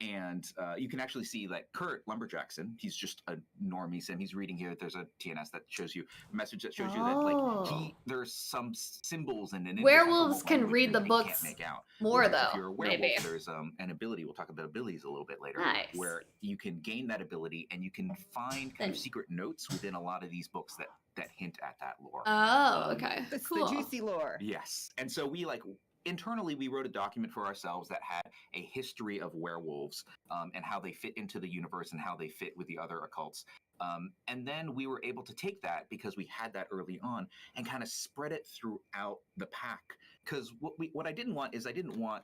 And you can actually see that Kurt Lumberjackson, he's just a normie sim. He's reading here. There's a TNS that shows you a message that shows you that like there's some symbols and an Werewolves can language read that the they books can't make out. more Whereas though, if you're a werewolf, maybe. there's an ability. We'll talk about abilities a little bit later, Nice. where you can gain that ability and you can find kind of secret notes within a lot of these books that hint at that lore. Oh, okay. It's Cool. the juicy lore. Yes. And so internally, we wrote a document for ourselves that had a history of werewolves and how they fit into the universe and how they fit with the other occults. And then we were able to take that, because we had that early on, and kind of spread it throughout the pack. Because what I didn't want is I didn't want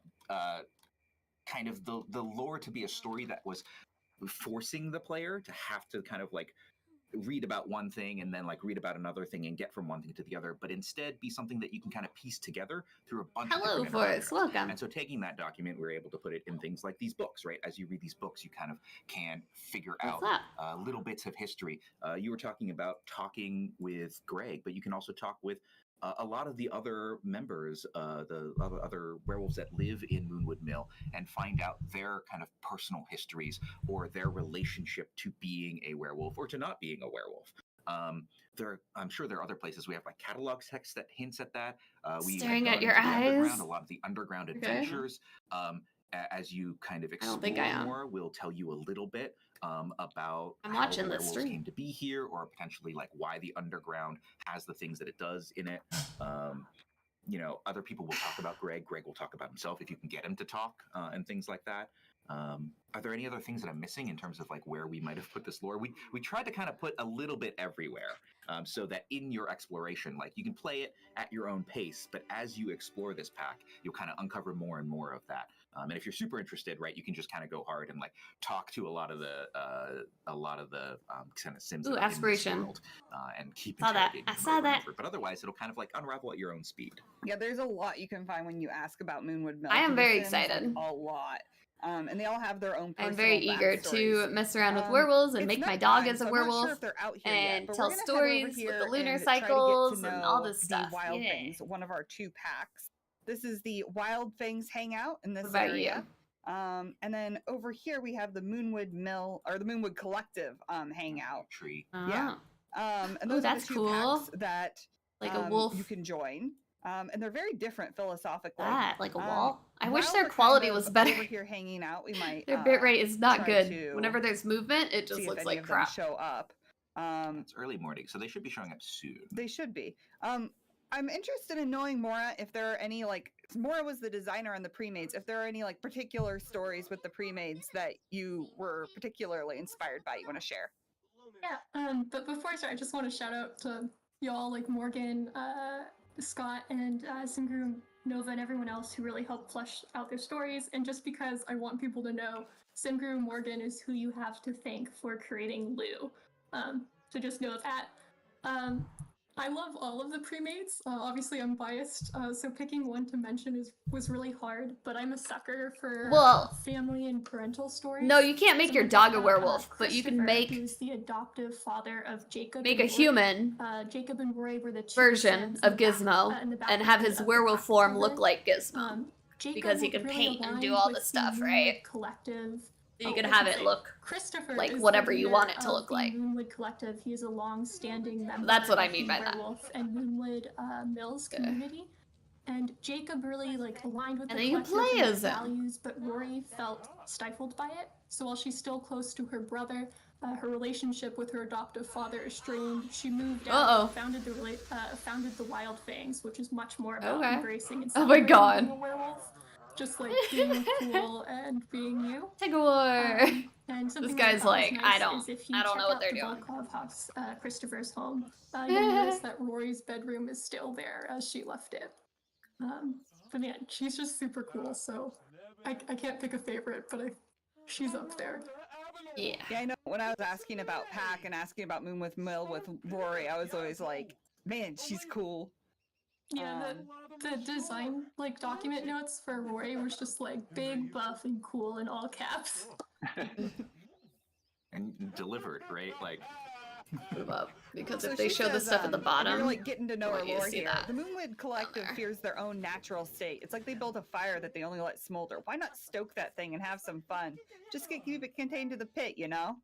kind of the lore to be a story that was forcing the player to have to kind of like read about one thing and then like read about another thing and get from one thing to the other, but instead be something that you can kind of piece together through a bunch of different Forrest. interactions. Welcome. And so taking that document, we're able to put it in things like these books, right? As you read these books, you kind of can figure out little bits of history. You were talking about talking with Greg, but you can also talk with a lot of the other members, the other werewolves that live in Moonwood Mill, and find out their kind of personal histories or their relationship to being a werewolf or to not being a werewolf. I'm sure there are other places. We have like catalog text that hints at that. We Staring have at your gone into the underground, eyes. a lot of the underground adventures. As you kind of explore think I am. more, we'll tell you a little bit about I'm how watching the this werewolves stream. came to be here, or potentially like why the underground has the things that it does in it. You know, other people will talk about Greg. Greg will talk about himself if you can get him to talk, and things like that. Are there any other things that I'm missing in terms of like where we might have put this lore? We tried to kind of put a little bit everywhere, so that in your exploration, like you can play it at your own pace, but as you explore this pack, you'll kind of uncover more and more of that. And if you're super interested, right, you can just kind of go hard and like talk to a lot of the kind of Sims that are in this aspiration. world, and keep Saw that. interrogating I them saw over and that. over. But otherwise, it'll kind of like unravel at your own speed. Yeah, there's a lot you can find when you ask about Moonwood Mill. I am for the very Sims, like, excited. a lot. And they all have their own personal I'm very eager to backstories. mess around with werewolves and It's make my dog nighttime, as a so I'm not sure werewolf if they're out here yet, and but tell we're gonna head over stories with here the lunar and try to get to cycles and all know this stuff. The Wild Yeah. Fangs, one of our 2 packs. This is the Wild Fangs hangout in this What about area. you? And then over here we have the Moonwood Mill, or the Moonwood Collective hangout. Tree. Yeah. And those are that's the 2 cool. packs that Like a wolf. you can join. And they're very different philosophically. Like a wall. I wish While their we're quality kind was of better. Over here hanging out, we might. Their bitrate is not try good. to Whenever there's movement, it just see looks if any like of them crap. show up. It's early morning, so they should be showing up soon. They should be. I'm interested in knowing, Mora, if there are any, like, Mora was the designer on the pre-mades, if there are any, like, particular stories with the pre-mades that you were particularly inspired by, you want to share? Yeah, but before I start, I just want to shout out to y'all, like Morgan, Scott, and Singru, Nova, and everyone else who really helped flesh out their stories. And just because I want people to know, Singru Morgan is who you have to thank for creating Lou. So just know that. I love all of the pre-mates. Obviously, I'm biased, so picking one to mention was really hard. But I'm a sucker for family and parental stories. No, you can't make your dog a werewolf, but you can make. Who's the adoptive father of Jacob? Make a human. Jacob and Roy were the 2 version sons of in the back- Gizmo in the back and of have the- his of the werewolf pack form children. look like Gizmo. Jacob Because he can really paint and do aligned all the with stuff, Moonwood right? Collective. You can I have should it say, look Christopher like is whatever the you leader want it to of look the like. Moonwood Collective. He is a long-standing member. That's what I of mean the by that. Werewolf and Moonwood Mills community. And Jacob really like aligned with And the then you collective play and as their him. values, but Rory felt stifled by it. So while she's still close to her brother, her relationship with her adoptive father is strained. She moved out, founded the Wild Fangs, which is much more about embracing and Oh my celebrating god. being a werewolf. Just like being cool and being you. Take a war. And This guy's like, I don't know what they're doing. If you check out the Volkov house, Christopher's home, you'll notice that Rory's bedroom is still there as she left it. But yeah, she's just super cool. So I can't pick a favorite, but she's up there. Yeah. Yeah, I know. When I was asking about Pack and asking about Moonwood Mill with Rory, I was always like, man, she's cool. Yeah, the design like document notes for Rory was just like big, buff, and cool in all caps. And delivered, right? Like, move up. Because So if they she show the says, stuff at the bottom, you're like getting to know I her want you to lore see here. that The Moonwood Collective there. fears their own natural state. It's like they built a fire that they only let smolder. Why not stoke that thing and have some fun? Just keep it contained to the pit, you know?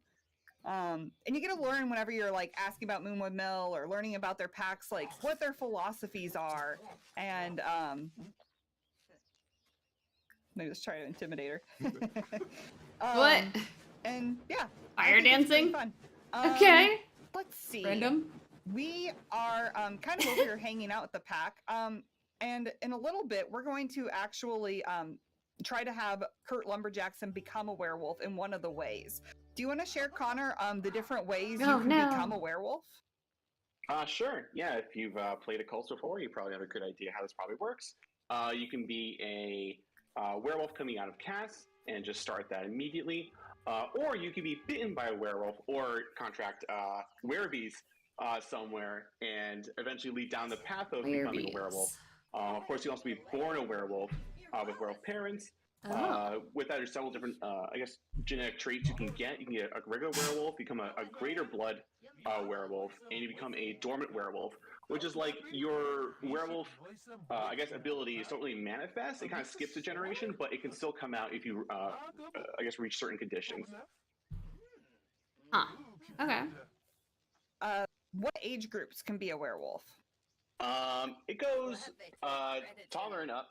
And you get to learn whenever you're like asking about Moonwood Mill or learning about their packs, like what their philosophies are, and maybe let's try to intimidate her. What? And yeah, Fire I think it's pretty dancing? Fun. Okay. Let's see. Random. We are kind of over here hanging out with the pack. And in a little bit, we're going to actually try to have Kurt Lumberjackson become a werewolf in one of the ways. Do you want to share, Connor, the different ways Oh, you can become a werewolf? Sure. Yeah, if you've played a cult before, you probably have a good idea how this probably works. You can be a werewolf coming out of cast and just start that immediately. Or you can be bitten by a werewolf or contract werebees somewhere and eventually lead down the path of becoming a werewolf. Of course, you can also be born a werewolf with werewolf parents. With that, there's several different, genetic traits you can get. You can get a regular werewolf, become a greater blood werewolf, and you become a dormant werewolf, which is like your werewolf, abilities don't really manifest. It kind of skips a generation, but it can still come out if you, reach certain conditions. Huh. Okay. What age groups can be a werewolf? It goes taller and up.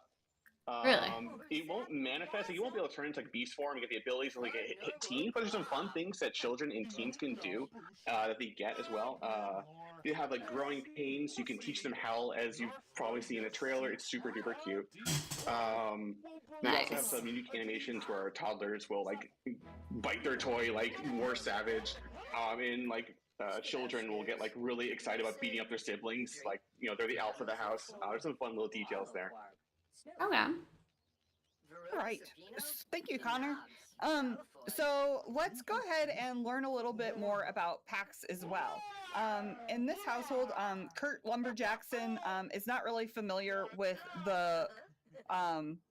Really? It won't manifest. Like, you won't be able to turn into like beast form and get the abilities to like hit teen. But there's some fun things that children and teens can do that they get as well. You have like growing pains. You can teach them hell, as you probably see in the trailer. It's super duper cute. We also have some unique animations where toddlers will like bite their toy like more savage. Children will get like really excited about beating up their siblings. Like, they're the alpha of the house. There's some fun little details there. Okay. All right. Thank you, Connor. So let's go ahead and learn a little bit more about packs as well. In this household, Kurt Lumberjackson is not really familiar with the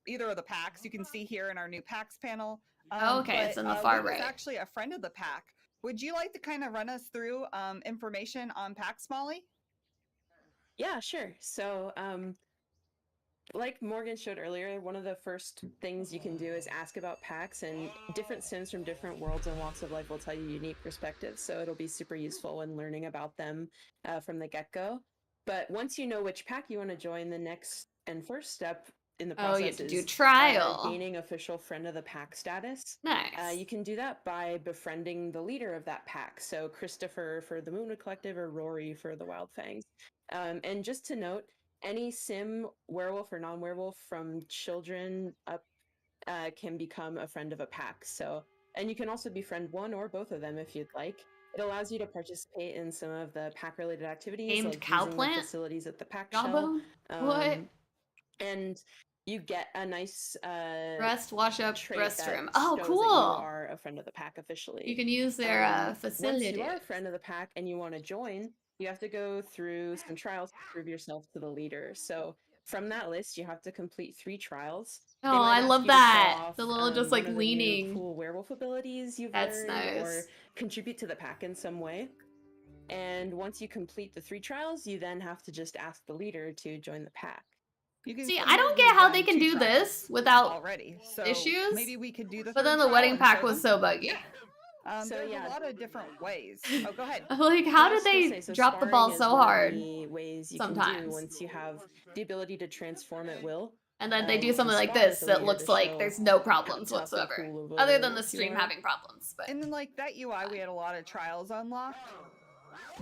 either of the packs. You can see here in our new packs panel. Okay, it's in the far right. He's actually a friend of the pack. Would you like to kind of run us through information on packs, Molly? Yeah, sure. So, like Morgan showed earlier, one of the first things you can do is ask about packs, and different sims from different worlds and walks of life will tell you unique perspectives. So it'll be super useful when learning about them from the get-go. But once you know which pack you want to join, the next and first step in the process you have to do is trial. gaining official friend of the pack status. Nice. You can do that by befriending the leader of that pack. So Christopher for the Moonwood Collective or Rory for the Wild Fangs. And just to note, any sim, werewolf or non-werewolf, from children up can become a friend of a pack. So, and you can also befriend one or both of them if you'd like. It allows you to participate in some of the pack-related activities, Named like cow using plant? the facilities at the pack Jawbone? shell. What? And you get a nice Rest, wash up, trait restroom. that Oh, shows cool. that you are a friend of the pack officially. You can use their facilities. Once you are a friend of the pack and you want to join, you have to go through some trials to prove yourself to the leader. So from that list, you have to complete 3 trials. They Oh, might I ask love you to show that. off, The little just like one of the new leaning. cool werewolf abilities you've That's learned, nice. or contribute to the pack in some way. And once you complete the 3 trials, you then have to just ask the leader to join the pack. You can See, so I don't maybe get how we've they done can 2 do trials this without already. So issues. maybe we could do the But then third the wedding trial and pack show was them. so buggy. So, There's yeah. a lot of different ways. Oh, go ahead. Like, how I did was gonna they say, so drop the sparring ball is so one of hard? the ways you can Sometimes. do once you have the ability to transform at will. And then they You do can something like spar with this the that leader looks to like show there's no problems how tough and whatsoever. cool of a Other than the werewolf you stream are. having problems. But And then like that UI, we had a lot of trials unlocked.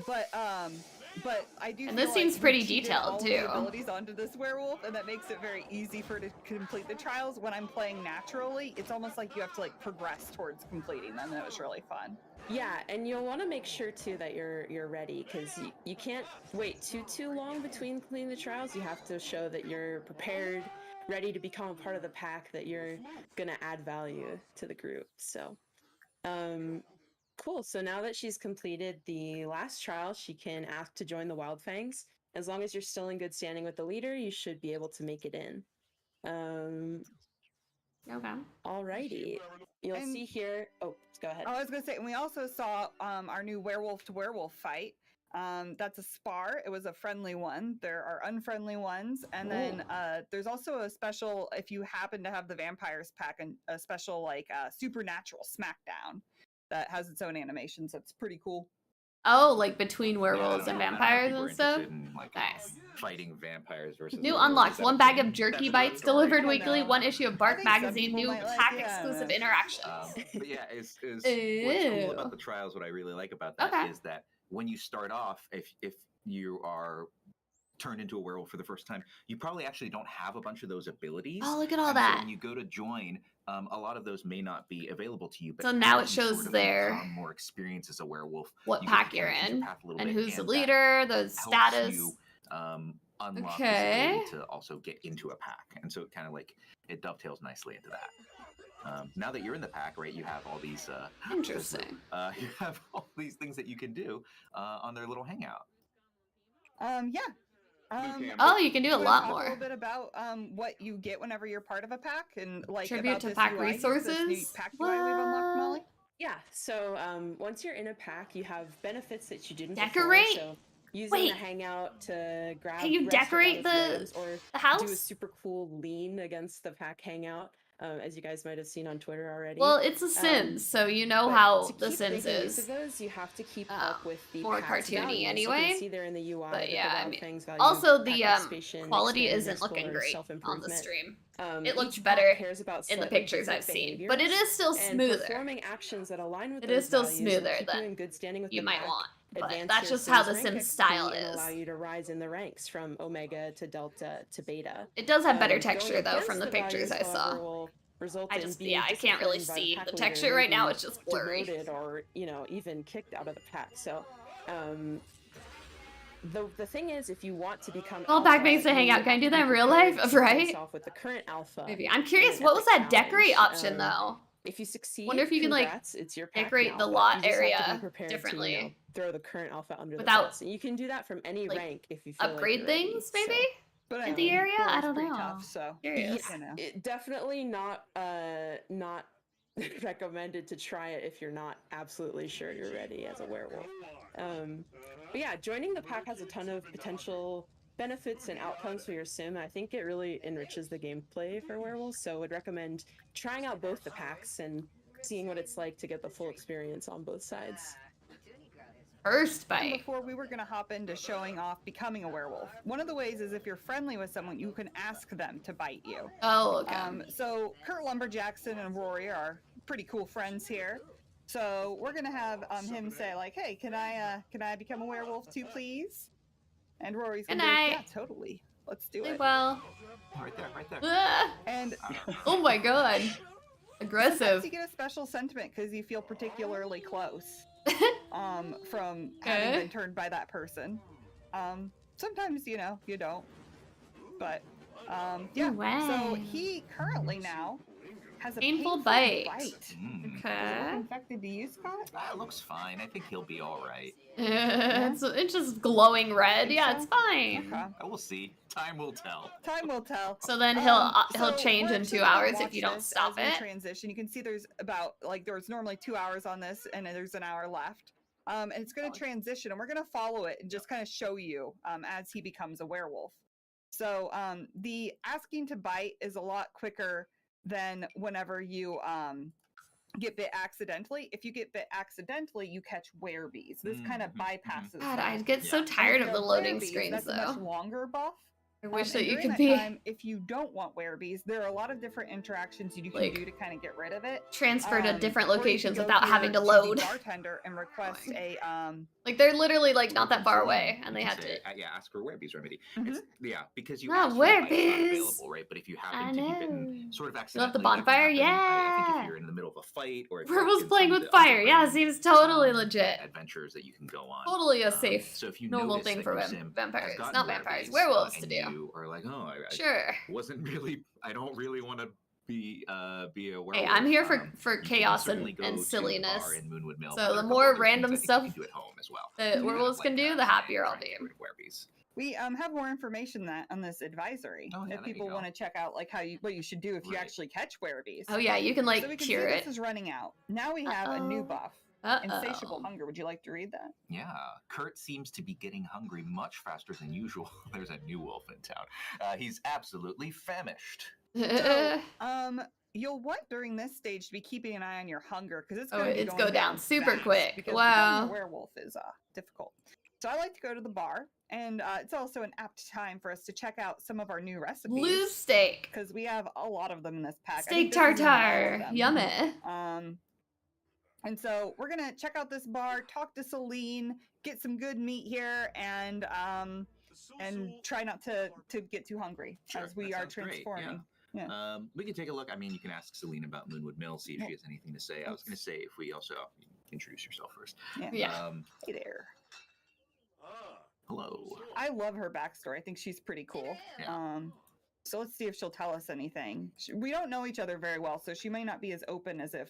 But I do. And feel this seems like we pretty cheated detailed, all too. The abilities onto this werewolf, and that makes it very easy for it to complete the trials. When I'm playing naturally, it's almost like you have to like progress towards completing them. And it was really fun. Yeah, and you'll want to make sure too that you're ready, because you can't wait too long between completing the trials. You have to show that you're prepared, ready to become a part of the pack, that you're gonna add value to the group. So, cool. So now that she's completed the last trial, she can ask to join the Wild Fangs. As long as you're still in good standing with the leader, you should be able to make it in. okay. Alrighty. You'll And- see here. Oh, go ahead. Oh, I was gonna say, and we also saw our new werewolf to werewolf fight. That's a spar. It was a friendly one. There are unfriendly ones, and then there's also a special, if you happen to have the vampires pack, and a special like supernatural smackdown that has its own animations. That's pretty cool. Oh, like between werewolves Yeah, and I don't know, vampires people are and stuff? interested in, like, Nice. fighting vampires versus New werewolves. unlocks. Is that 1 a bag thing? of jerky That's bites another story. delivered I weekly. know. 1 issue of Bark think some magazine. people New might like pack it, I don't exclusive know. interactions. But yeah, what's cool Ew. about the trials, what I really like about that Okay. is that when you start off, if you are turned into a werewolf for the first time, you probably actually don't have a bunch of those abilities. Oh, look at all And so that. when you go to join, a lot of those may not be available to you. But So now as it you shows sort of there become more experience as a werewolf, what you get to pack you're kind of choose your in path a little and bit, who's the that leader, the helps status. you unlock this Okay. ability to also get into a pack, and so it kind of like it dovetails nicely into that. Now that you're in the pack, right, you have all these Interesting. you have all these things that you can do on their little hangout. Yeah. Oh, you can do a wanna lot talk more. A little bit about what you get whenever you're part of a pack, and like Tribute about to this pack UI here, this new resources? pack UI we've unlocked, Molly. Yeah, so once you're in a pack, you have benefits that you didn't Decorate? before. So using Wait. the hangout to grab Can you rest or decorate out of the items, or do house? a super cool lean against the pack hangout, as you guys might have seen on Twitter already. Well, it's a Sims, so you know but how to the keep Sims making use is. of those, you have to keep up with the More pack's cartoony values. You anyway. can see there in the UI But that yeah, the I Wild mean, Fangs value also pack the participation, quality expand, isn't looking explore, great on the self-improvement. stream. It Each looked pack better cares about in the slightly pictures I've different seen, but it behaviors, is still and smoother. performing actions that align with It those is still values will smoother keep you than in good standing with you the might pack, want, but advance that's your just how the Sims rank Sims XP, style and allow is. you to rise in the ranks from Omega to Delta to Beta. It does have better Going texture though against from the pictures values, I saw. however, will result in being I can't really disciplined by the see pack the leader, texture right now. maybe It's just blurry. demoted, or even kicked out of the pack. So the thing is, if you want to become All alpha, pack mates to you hang out. Can I have do to be that in real prepared life? to Right? face off with the current alpha. Maybe. I'm in curious, an what was epic that decorate challenge. option though? If you succeed, Wonder if you can like congrats, it's your pack decorate now, the but lot you just have to be area prepared differently. to, throw the current alpha under Without, the bus. And you can do that from any like, rank if you feel upgrade like you're ready. things, maybe? So, But In the area? I Rory's don't pretty know. tough, so Curious. you know. it definitely not recommended to try it if you're not absolutely sure you're ready as a werewolf. But yeah, joining the pack has a ton of potential benefits and outcomes for your sim. I think it really enriches the gameplay for werewolves, so I would recommend trying out both the packs and seeing what it's like to get the full experience on both sides. First And bite. before we were going to hop into showing off becoming a werewolf. One of the ways is if you're friendly with someone, you can ask them to bite you. Oh, okay. So Kurt Lumberjackson and Rory are pretty cool friends here. So we're gonna have him say like, "Hey, can I become a werewolf too, please?" And Rory's gonna be like, "Yeah, totally. Let's do it." Well. Right there, right there. Ah! And Oh my god. Aggressive. sometimes you get a special sentiment because you feel particularly close from having been turned by that person. Sometimes you don't, but yeah. No So way. he currently now has a Painful bite. Okay. Infected to you, Scott? That looks fine. I think he'll be all right. It's just glowing red. Yeah, it's fine. Okay. We'll see. Time will tell. Time will tell. So then he'll So change we're in actually 2 gonna hours if watch you don't this stop as we it. transition. You can see there's normally 2 hours on this, and there's an hour left. And it's going to transition, and we're going to follow it and just kind of show you as he becomes a werewolf. So the asking to bite is a lot quicker than whenever you get bit accidentally. If you get bit accidentally, you catch werebees. This kind of bypasses. God, that. I get so Yeah. tired And of if the they're loading werebees, screens that's a much though. longer buff. I wish And that you during could that be time, if you don't want werebees, there are a lot of different interactions you can Like, do to kind of get rid of it. transfer to different Or you can locations go without here having to the load. bartender and request a Like they're literally like not that far away, and they You had can to. say, yeah, ask for Werebee's remedy. Mhm. It's, yeah, because you No, asked for the bite, it's not Werebees! available, right? But if you happen to be bitten sort of You accidentally, love the that can bonfire? happen. I think Yeah! if you're in the middle of a fight or if Werewolves you're in playing some with of the fire. Yeah, different, seems totally legit. adventures that you can go on. Totally a safe, So if you normal notice thing that for your sim has vampires. gotten Not vampires, Werebees, werewolves to and do. you are like, oh, I Sure. wasn't really, I don't really want to be a werewolf. Hey, I'm here for you can chaos certainly go and to the silliness. bar in Moonwood Mill. So There are the a couple more other things random I think stuff you can do at home as well. that Kind of werewolves can like, do, the happier I'll trying to be. get rid of Werebees. We have more information on this advisory. Oh, yeah, if there you people go. want to check out like what you should do if you Right. actually catch werebees. Oh yeah, you can like so we can cure see it. this is running out. Now we have a new Uh-oh. buff. Insatiable hunger. Would you like to read that? Yeah, Kurt seems to be getting hungry much faster than usual. There's a new wolf in town. He's absolutely famished. So, you'll want during this stage to be keeping an eye on your hunger because it's Oh, going to it's go go down super fast, quick. Because Wow. becoming a werewolf is difficult. So I like to go to the bar, and it's also an apt time for us to check out some of our new recipes. Blue steak. Because we have a lot of them in this pack. I Steak think this is in all of tartare. them. Yummy. And so we're gonna check out this bar, talk to Celine, get some good meat here, and try not to get too hungry Sure, as we that are sounds great, transforming. Yeah. We can take a look. I mean, you can ask Celine about Moonwood Mill, see if she has anything to say. I was going to say if we also introduce yourself first. Yeah. Hey there. Hello. I love her backstory. I think she's pretty cool. Yeah. So let's see if she'll tell us anything. We don't know each other very well, so she may not be as open as if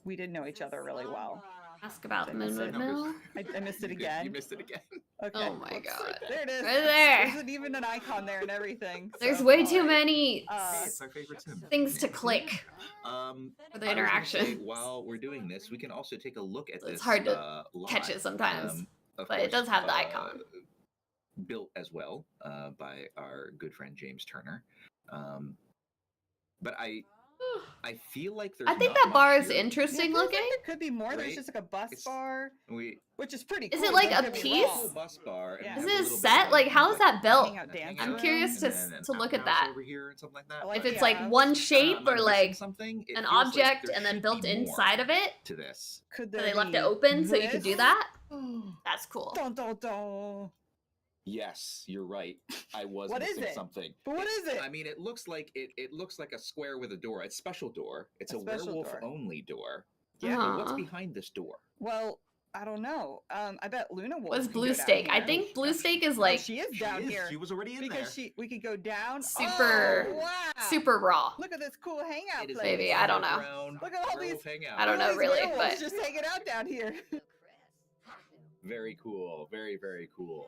we did know each other really well. Ask about I missed Moonwood it. Mill. I missed it again. You missed it again. Okay. Oh my whoops. god. There it is. Right there. There's even an icon there and everything. There's so- way too alright. many It's our favorite sim. things to click For for the I was gonna say, interaction. while we're doing this, we can also take a look at this. It's hard to lot. catch it sometimes, Of but it course, does have the icon. Built as well by our good friend James Turner. But I feel like there's. I think not that much bar is here. interesting Yeah, it feels looking. like there could be more. There's Right? just like a bus It's- bar, We which is pretty Is cool. it like don't a get me piece? wrong. bus bar. And Yeah. have Is a it little bit set? of Like, how is that built? Hangout dance I'm room. curious and to then to look at outhouse that. over here and something like that. I like If it's the like outhouse. one shape Am or I missing like something? It an feels like object there and then should built be more inside of it, to this. Could so there they left be it open so you could do this? that. That's cool. Dun, dun, dun. Yes, you're right. I was What is missing it? something. But what is it? I mean, it looks like it looks like a square with a door. It's a special door. It's A a special werewolf door. only door. Yeah. But what's Uh-huh. behind this door? Well, I don't know. I bet Luna will. What's Blue Steak? I think Blue Steak is like she is down here. She was already in because there. we could go down. Super- Oh, wow. super raw. Look at this cool hangout It is place. Maybe, I don't know. underground Look at all werewolf these- hangout. I don't All know these really, werewolves but just hanging out down here. Very cool. Very, very cool.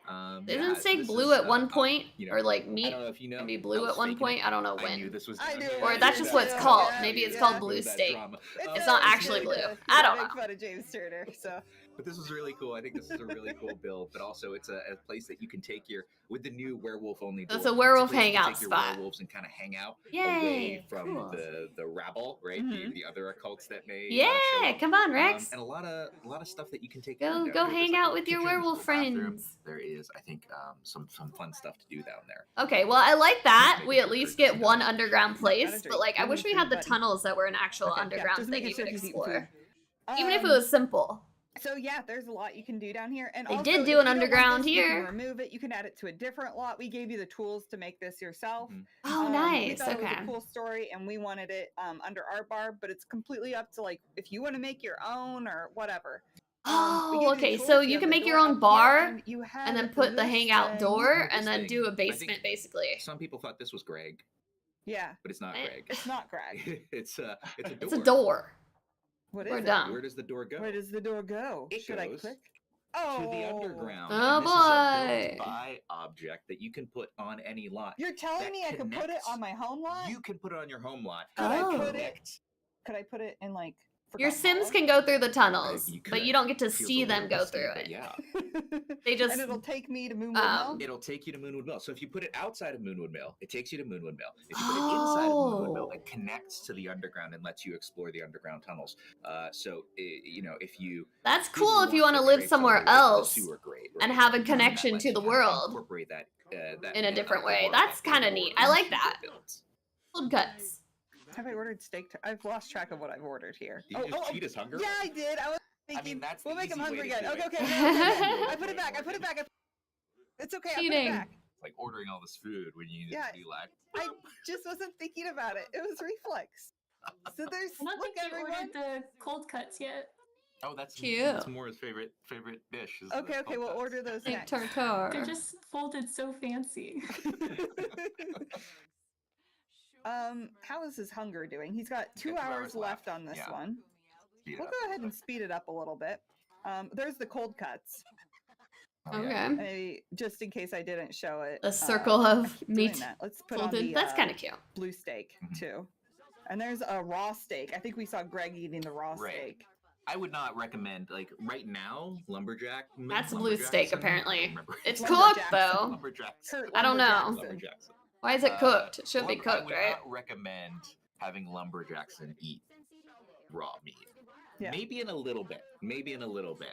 isn't yeah, so steak this blue is, at one point, you know, or like I meat don't know if you know. can be I blue was at one faking point? it. I don't know I knew when. this was. I down do, here. I Or that's do, just what it's yeah, called. yeah, Maybe it's yeah. called That Blue Steak. drama. It's not actually blue. I don't know. Make fun of James Turner. So But this is really cool. I think this is a really cool build. But also, it's a place that you can take with the new werewolf only. That's door, a werewolf place you can hangout take your spot. Werewolves and kind of hang out Yay! away from Cool. the rabble, right? Mhm. The other occults that may. Yeah, show up. come on, Rex. And a lot of stuff that you can take. Go- down go here. hang There's, like, out a with your kitchen, werewolf there's a bathroom. friends. There is, I think, some fun stuff to do down there. Okay, well, I like that. We at Maybe least for- get one underground place, Gotta but like, I drink. wish we Food had the button. tunnels that were an actual Okay, yeah, underground just thing making you sure could he's eating explore, food. even if it was simple. So yeah, there's a lot you can do down here, and They also, did if do you an don't want underground this, you here. can remove it. You can add it to a different lot. We gave you the tools to make this yourself. Mhm. Oh, We nice. thought it was Okay. a cool story, and we wanted it under our bar. But it's completely up to like if you want to make your own or whatever. We Oh, gave you the okay. tools, So you you have can the make your door own up here, bar and you have and then put the this hangout thing. door This and then thing. do a I think basement, basically. Some people thought this was Greg, Yeah, but it's not Eh. Greg. it's not Greg. it's a door. It's a door. What We're is it? done. Where does the door go? Where does the door go? It Should I goes click? To Oh, the underground. Oh, And this is a boy. built by object that you can put on any lot. You're telling that me I could put it connects- on my home lot? You can put it on your home lot. Could I Oh. put it? Could I put it in like? Your Forgotten Sims Hollow? can go through the tunnels, You but could. you don't get to Feels a see them little go risky, through but it. Yeah. They just and it'll take me to Moonwood Um, Mill. It'll take you to Moonwood Mill. So if you put it outside of Moonwood Mill, it takes you to Moonwood Mill. If you put it inside of Moonwood Mill, Oh. it connects to the underground and lets you explore the underground tunnels. If you That's people cool if you want to to live traipse somewhere all the way to the else sewer grate, and right? have a That connection lets to you the kind of world incorporate that in a different way. mechanical That's world kind of neat. I into like your that. builds. Cold cuts. Have I ordered steak? I've lost track of what I've ordered here. Did you just cheat his hunger? Yeah, I did. I was thinking. that's we'll the make him easy hungry way to again. do Okay, it. okay, okay. I put it back. I put it back. It's okay. I put Cheating. it back. It's like ordering all this food when you need Yeah. to be like, I just wasn't thinking about it. It was reflex. So there's I don't look think you everyone. ordered the cold cuts yet. oh, that's Cute. That's Mora's favorite dish. Is the Okay, okay, cold we'll cuts. order those Steak next. They're tartare. just folded so fancy. How is his hunger doing? He's got 2 2 hours hours left left, on this yeah. one. Speed it We'll up go a ahead and little speed it up a little bit. There's the cold cuts. bit. Oh, yeah. Okay. Just in case I didn't show it. A circle I of keep doing meat that. Let's put on folded. the That's kind of cute. blue steak Mhm. too. And there's a raw steak. I think we saw Greg eating the raw Right. steak. I would not recommend right now lumberjack. That's a blue lumberjack steak, cinnamon, I don't apparently. remember. It's Lumberjack cooked though. lumberjack. Kurt I don't know. Lumberjackson. Lumberjacks. Why is it cooked? It should be I cooked, would right? not recommend having lumberjackson eat raw meat. Yeah. Maybe in a little bit.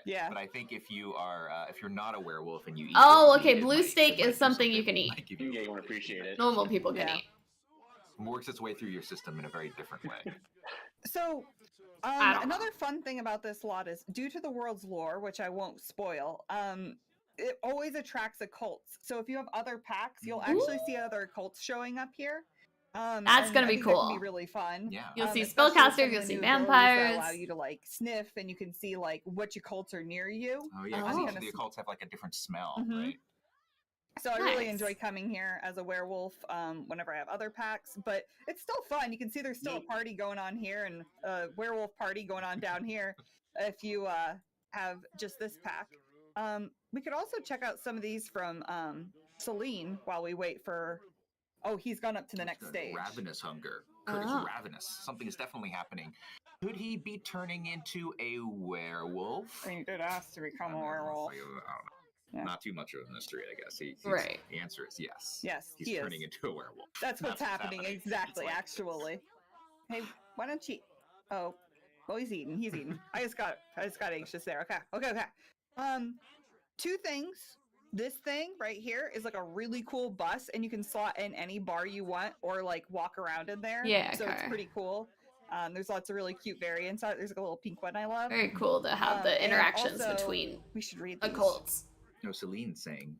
Yeah. But I think if you are, if you're not a werewolf and you eat. Oh, raw okay, meat, it blue might- steak it might is do something you something. can eat. It might give you- Yeah, you won't appreciate it. Normal people can Yeah. eat. works its way through your system in a very different way. So, I don't another fun thing about this lot is due to the world's lore, which I won't spoil, it always attracts occults. So if you have other packs, you'll actually see other occults showing up here. That's and gonna I be think that can cool. be really fun. Yeah. You'll see Especially spellcasters, some of you'll the see new abilities that vampires. allow you to like sniff, and you can see like which occults are near you. Oh yeah, Oh. because each Kinda of the s- occults have like a different smell, Mhm. right? So I really Nice. enjoy coming here as a werewolf whenever I have other packs, but it's still fun. You can see there's still a party going on here and a werewolf party going on down here if you have just this pack. We could also check out some of these from Celine while we wait for... Oh, he's gone up to the next stage. Ravenous hunger. Kurt is Oh. ravenous. Something is definitely happening. Could he be turning into a werewolf? He did ask to become a werewolf. I don't know. Yeah. Not too much of a mystery, I guess. Right. The answer is yes. Yes, He's he is. turning into a werewolf. That's what's happening, exactly, It's like- actually. Hey, why don't you... Oh, well, he's eating. He's eating. I just got anxious there. Okay. Two things. This thing right here is like a really cool bus, and you can slot in any bar you want or like walk around in there. Yeah, So it's okay. pretty cool. There's lots of really cute variants. There's like a little pink one I love. Very cool to have the And interactions also, between we should read these. occults. No, Celine's saying,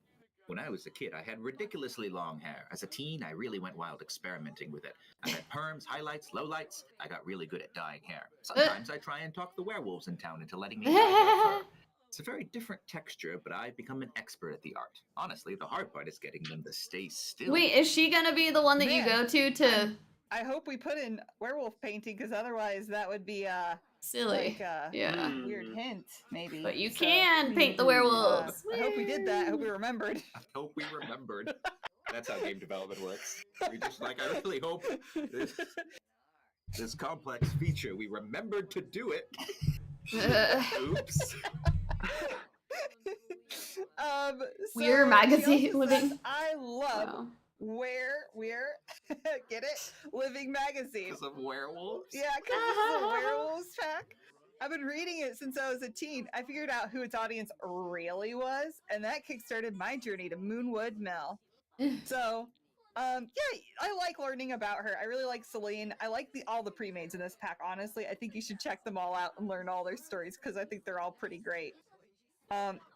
when I was a kid, I had ridiculously long hair. As a teen, I really went wild experimenting with it. I had perms, highlights, lowlights. I got really good at dyeing hair. Sometimes I try and talk the werewolves in town into letting me dye their fur. It's a very different texture, but I've become an expert at the art. Honestly, the hard part is getting them to stay still. Wait, is she gonna be the one that you Man, go to I hope we put in werewolf painting, because otherwise that would be silly? like a Yeah. weird hint, maybe. But you So, can paint the werewolves. I hope we did that. I hope we remembered. I hope we remembered. That's how game development works. We just I really hope this complex feature, we remembered to do it. Oops. We're so magazine she also living. says, I love Wow. where we're get it? Living magazine. Because of werewolves? Yeah, because it's a werewolves pack. I've been reading it since I was a teen. I figured out who its audience really was, and that kickstarted my journey to Moonwood Mill. So, yeah, I like learning about her. I really like Celine. I like all the pre-mades in this pack, honestly. I think you should check them all out and learn all their stories, because I think they're all pretty great.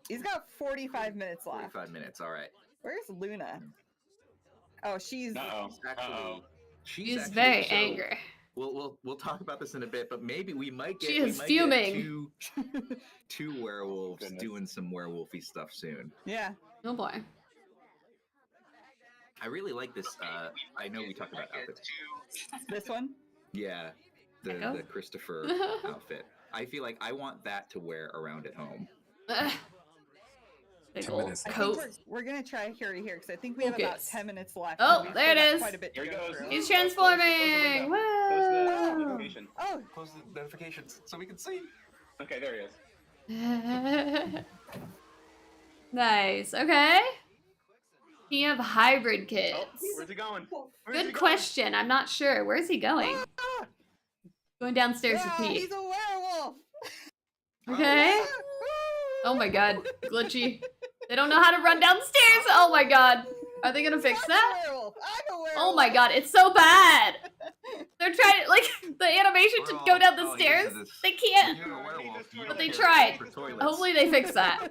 He's got 45 minutes left. 45 minutes, all right. Where's Luna? Oh, she's... She's actually very so- angry. We'll talk about this in a bit, but maybe we might get She is get fuming. two werewolves Goodness. doing some werewolfy stuff soon. Yeah. Oh boy. I really like this. I know we talked about outfits. This one? Yeah, Echo? the Christopher outfit. I feel like I want that to wear around at home. Big 10 old minutes. I coat. think we're gonna try Fury here, because I think we have about Focus. 10 minutes left. Oh, and we've there still it got is. Quite a bit to Here he go goes. through. He's transforming! Close the Whoa! notification. Oh, Close the notifications so we can see. Okay, there he is. Nice. Okay. You have hybrid kids. Oh, where's he going? Where's he Good going? question. I'm not sure. Where's he going? ah, Going downstairs yeah, with Pete. he's a werewolf. Okay. Oh my god. Glitchy. They don't know how to run downstairs. Oh my god. Are they gonna fix I'm that? a werewolf. I'm a werewolf. Oh my god. It's so bad. They're trying, like, the animation to go down the stairs. They can't. You're a werewolf. You But don't they care tried. for toilets. Hopefully they fix that.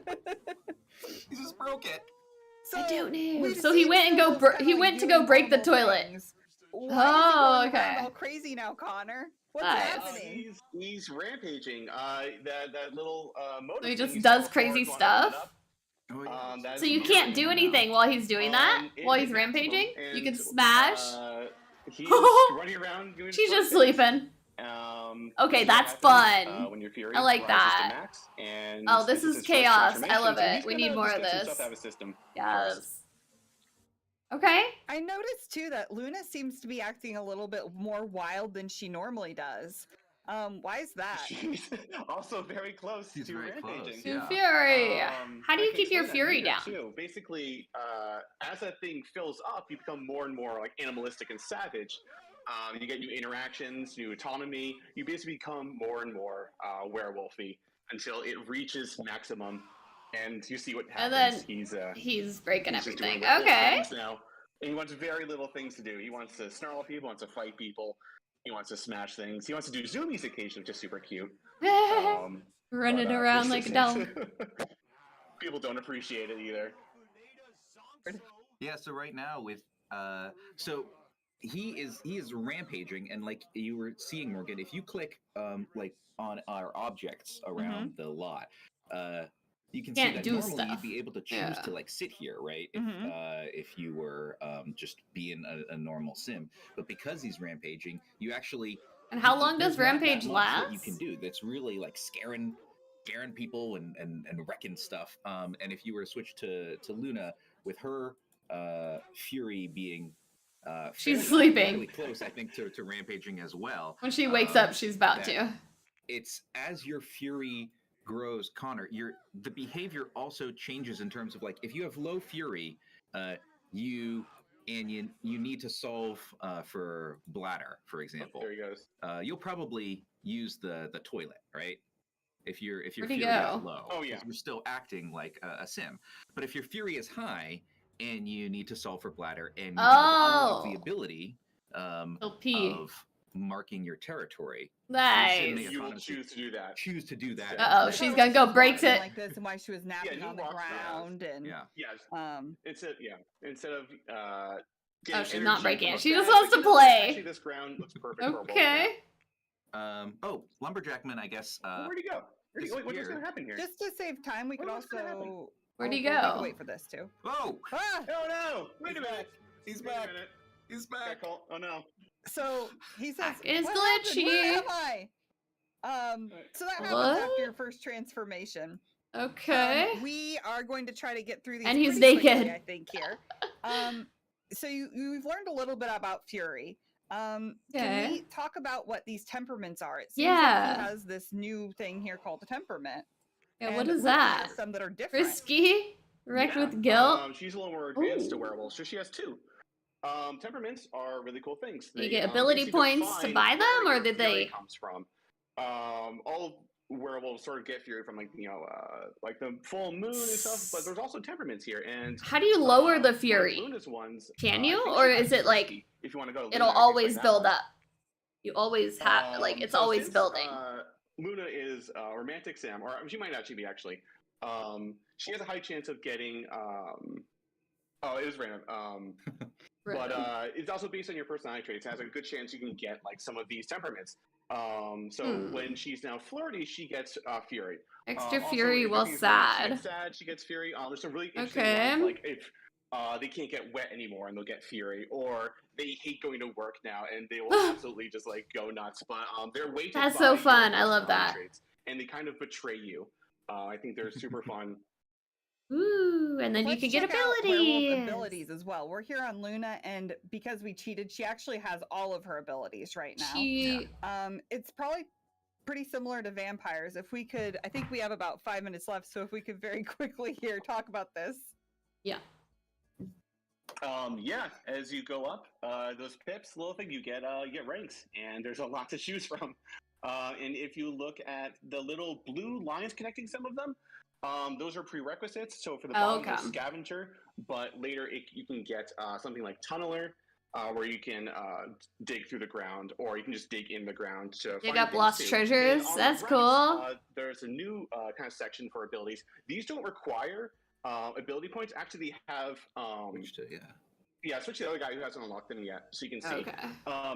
He just broke it. So, I don't know. we've So he seen went and werewolves kinda he like went to doing go break the normal toilet. things. Why Oh, is he going okay. around all crazy now, Connor? What's Nice. happening? He's rampaging. That little motor. So he thing just you does saw crazy before, going stuff? Oh, yeah. that So is you the can't motor. do anything while he's doing that? While he's It is maximum, rampaging? You can and, smash? He's running around doing She's fun just things. sleeping. So Okay, what that's happens, fun. when your fury I like rises to that. max, and Oh, this is is his first chaos. I transformation, love so it. he's We gonna need more of discuss himself this. to have a system first. Yes. Okay. I noticed too that Luna seems to be acting a little bit more wild than she normally does. Why is that? She's also very close She's to very close, rampaging. To yeah. Fury. How do I you can keep your explain that fury later, down? Too. Basically, as that thing fills up, you become more and more like animalistic and savage. You get new interactions, new autonomy. You basically become more and more werewolfy until it reaches maximum, and you see what And happens. then he's breaking he's just doing everything. werewolf Okay. things now, and he wants very little things to do. He wants to snarl at people, wants to fight people, he wants to smash things. He wants to do zoomies occasionally, which is super cute. Running But, around like a dog. People don't appreciate it either. Yeah, so right now with so he is rampaging, and like you were seeing, Morgan, if you click like on our objects around the lot, you can see Can't that do normally you'd stuff. be able to choose to like sit here, right? If you were just being a normal sim, but because he's rampaging, you actually. And how y- long there's does not that rampage much that you can last? do that's really like scaring people and wrecking stuff. And if you were to switch to Luna with her fury being She's fairly sleeping. close, I think, to rampaging as well. When she wakes up, she's about that to. It's as your fury grows, Connor, the behavior also changes in terms of like if you have low fury, you need to solve for bladder, for example. There he goes. You'll probably use the toilet, right? If your Where'd he fury is go? low, Oh, yeah. you're still acting like a sim. But if your fury is high and you need to solve for bladder, and you kind of unlock the ability He'll pee. of marking your territory, Nice. You will choose to do that. Choose to do that. Uh-oh, she's gonna go breaks it. Like this, and why she was napping you on the walk ground, and Yeah. Yes. Instead of Oh, getting she's not energy breaking from it. a She just grass, wants like, to you know what, play. Actually, this ground looks perfect for a wolf Okay. now. Lumberjackman, I guess. Where'd he go? What's disappeared. going to happen here? just to save time, we could What's gonna happen? also. Where'd he we'll have to go? wait for this too. Oh, Ah! Oh no! Wait a minute. he's Wait a back. minute. He's Back back. call. Oh no. So he says, It's "What happened? Where glitchy." am I?" So that happens What? after your first transformation. Okay. We are going to try to get through these. And he's pretty quickly, naked. I think here. So you've learned a little bit about Fury. Can Okay. we talk about what these temperaments are? It seems Yeah. like he has this new thing here called the temperament. Yeah, what and is Luna that? has some that are different. Risky? Wrecked Yeah, with guilt? She's a little more advanced to Ooh. werewolves, so she has two. Temperaments are really cool things. You They, get ability basically points to define buy them, where or your did fury they? comes from. All werewolves sort of get fury from like the full moon and stuff, but there's also temperaments here. And How do you lower the one of fury? Luna's ones, Can I you, think or she is might it be like risky. If you want to go, to it'll Luna, I can always explain that build one. up? You always have like it's So always since, building. Luna is a romantic Sam, or she might actually be actually. She has a high chance of getting. Oh, it is random. But it's also based on your personality traits. It has a good chance you can get like some of these temperaments. So when she's now flirty, she gets fury. Extra Also, fury if while she's sad. sad, she gets fury. There's some really interesting Okay. ones, like if they can't get wet anymore and they'll get fury, or they hate going to work now and they will absolutely just like go nuts. But they're way too. That's so fun. I love that. Traits, and they kind of betray you. I think they're super fun. Ooh, and then you Let's can get check out werewolf abilities. abilities as well. We're here on Luna, and because we cheated, she actually has all of her abilities right now. She It's probably pretty similar to vampires. If we could, I think we have about 5 minutes left, so if we could very quickly here talk about this. yeah. Yeah, as you go up, those pips, little thing, you get ranks, and there's a lot to choose from. And if you look at the little blue lines connecting some of them, those are prerequisites. So for the bottom, there's scavenger, but later you can get something like tunneler, where you can dig through the ground, or you can just dig in the ground to Dig find up things lost too. treasures. And on That's the cool. right, there's a new kind of section for abilities. These don't require ability points. Actually, they have switch to the other guy who hasn't unlocked them yet, so you can see. Okay.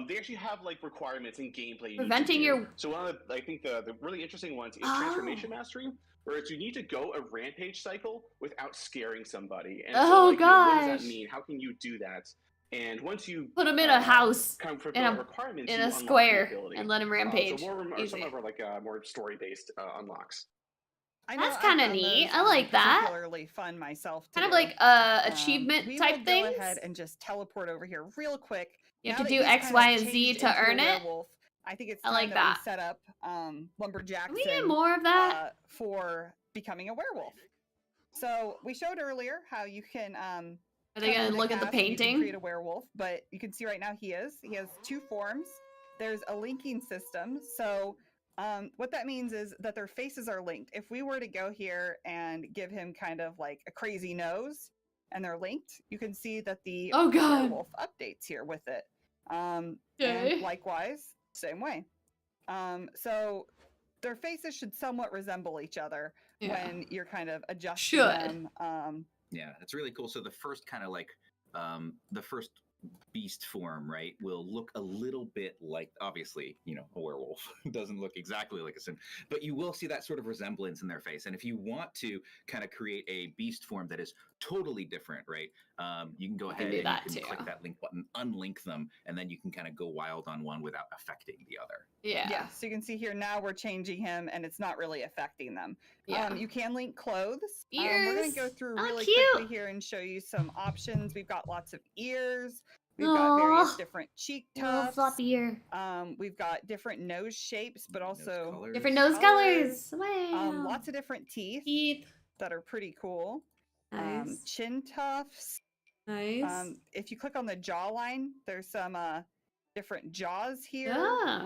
They actually have like requirements in gameplay. Preventing your. So one of the, I think the really interesting ones is transformation mastery, where it's you need to go a rampage cycle without scaring somebody. And so, like, what does that mean? How can you do that? And once you Put him in a house kind of in a square and let him rampage. Some of them are like more story-based unlocks. That's kind of neat. I like that. Particularly fun myself. Kind of like achievement type things. Go ahead and just teleport over here real quick. You have to do X, Y, and Z to earn it. I think it's I time like that. we set up Lumberjackson. Can we get more of that for becoming a werewolf. So we showed earlier how you can. Are they gonna look at the painting? Create a werewolf, but you can see right now he has 2 forms. There's a linking system, so. What that means is that their faces are linked. If we were to go here and give him kind of like a crazy nose and they're linked, you can see that the werewolf updates here with it. And likewise, same way. So their faces should somewhat resemble each other when you're kind of adjusting them. Yeah, it's really cool. So the first kind of like the first beast form, right, will look a little bit like, obviously, a werewolf doesn't look exactly like a sim, but you will see that sort of resemblance in their face. And if you want to kind of create a beast form that is totally different, right, you can go ahead do and that you can too. click that link button, unlink them, and then you can kind of go wild on one without affecting the other. Yeah. So you can see here now we're changing him, and it's not really affecting them. Yeah. You can link clothes. Ears. We're going to go through Oh, really cute. quickly here and show you some options. We've got lots of ears. We've got various Aw. different cheek Little tufts. floppy ear. We've got different nose shapes, but also Different nose colors. Wow. lots of different teeth Teeth. that are pretty cool. Nice. Chin tufts. Nice. If you click on the jawline, there's some different jaws here,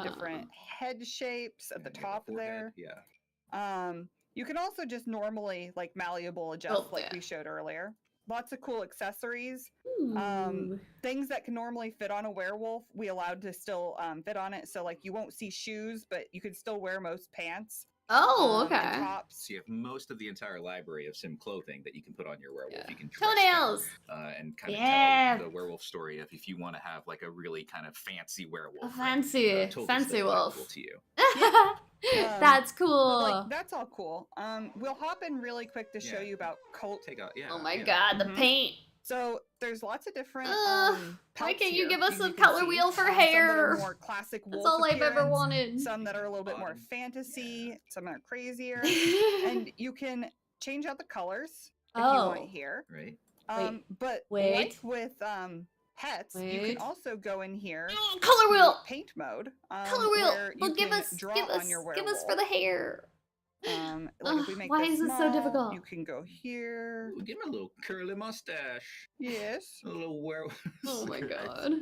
different head shapes at the top there. Yeah. You can also just normally like malleable adjust like we showed earlier. Lots of cool accessories. Ooh. Things that can normally fit on a werewolf, we allowed to still fit on it. So like you won't see shoes, but you could still wear most pants. Oh, okay. And tops. So you have most of the entire library of sim clothing that you can put on your werewolf. You can dress Toenails. them, and kind of tell the werewolf story if you want to have like a really kind of fancy werewolf. A fancy, totally fancy still wolf. applicable to you. That's cool. Like, that's all cool. We'll hop in really quick to show you about cult. Oh my god, the paint. So there's lots of different. Why pelts can't you here. give us You a can color see wheel for some that hair? are more classic wolf That's all I've ever appearance, wanted. Some that are a little bit more fantasy. Some are crazier, and you can change out the colors if you want here. Right. But Wait. like with pets, you Wait. can also go in here. Color to wheel. Paint mode. Color wheel. Where Well, you give can us, draw give us, on your give us werewolf. for the hair. Like if we make why this is this so small, difficult? You can go here. Ooh, give him a little curly mustache. Yes. A little werewolf. Oh my god.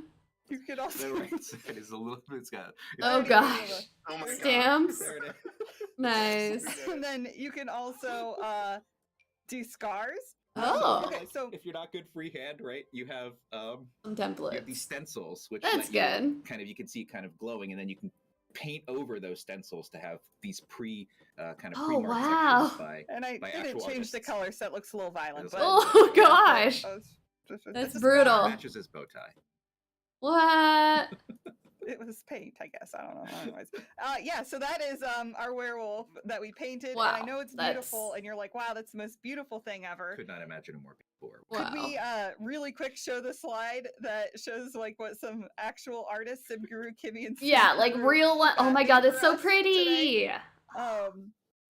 You could also. The right side is a little bit. It's got. Oh gosh. Oh my Stamps. God. There it is. Nice. And then you can also do scars. Oh. Okay, so if you're not good freehand, right, you have Some you have templates. these stencils, which That's let you good. kind of you can see kind of glowing, and then you can paint over those stencils to have these kind of Oh, pre-marked wow. sections by. and I by didn't actual change the artists. color, so it looks a little violent. It's But Oh gosh. it's That's a brutal. Matches his bow tie. What? It was paint, I guess. I don't know. Anyways, yeah. So that is our werewolf that we painted, and I Wow, know it's that's- beautiful, and you're like, wow, that's the most beautiful thing ever. Could not imagine a more before. Could we really quick show the slide that shows like what some actual artists, Sim Guru, Kimmy, and Yeah, Sim like Guru, real one. Oh my god, did it's for so us pretty. today?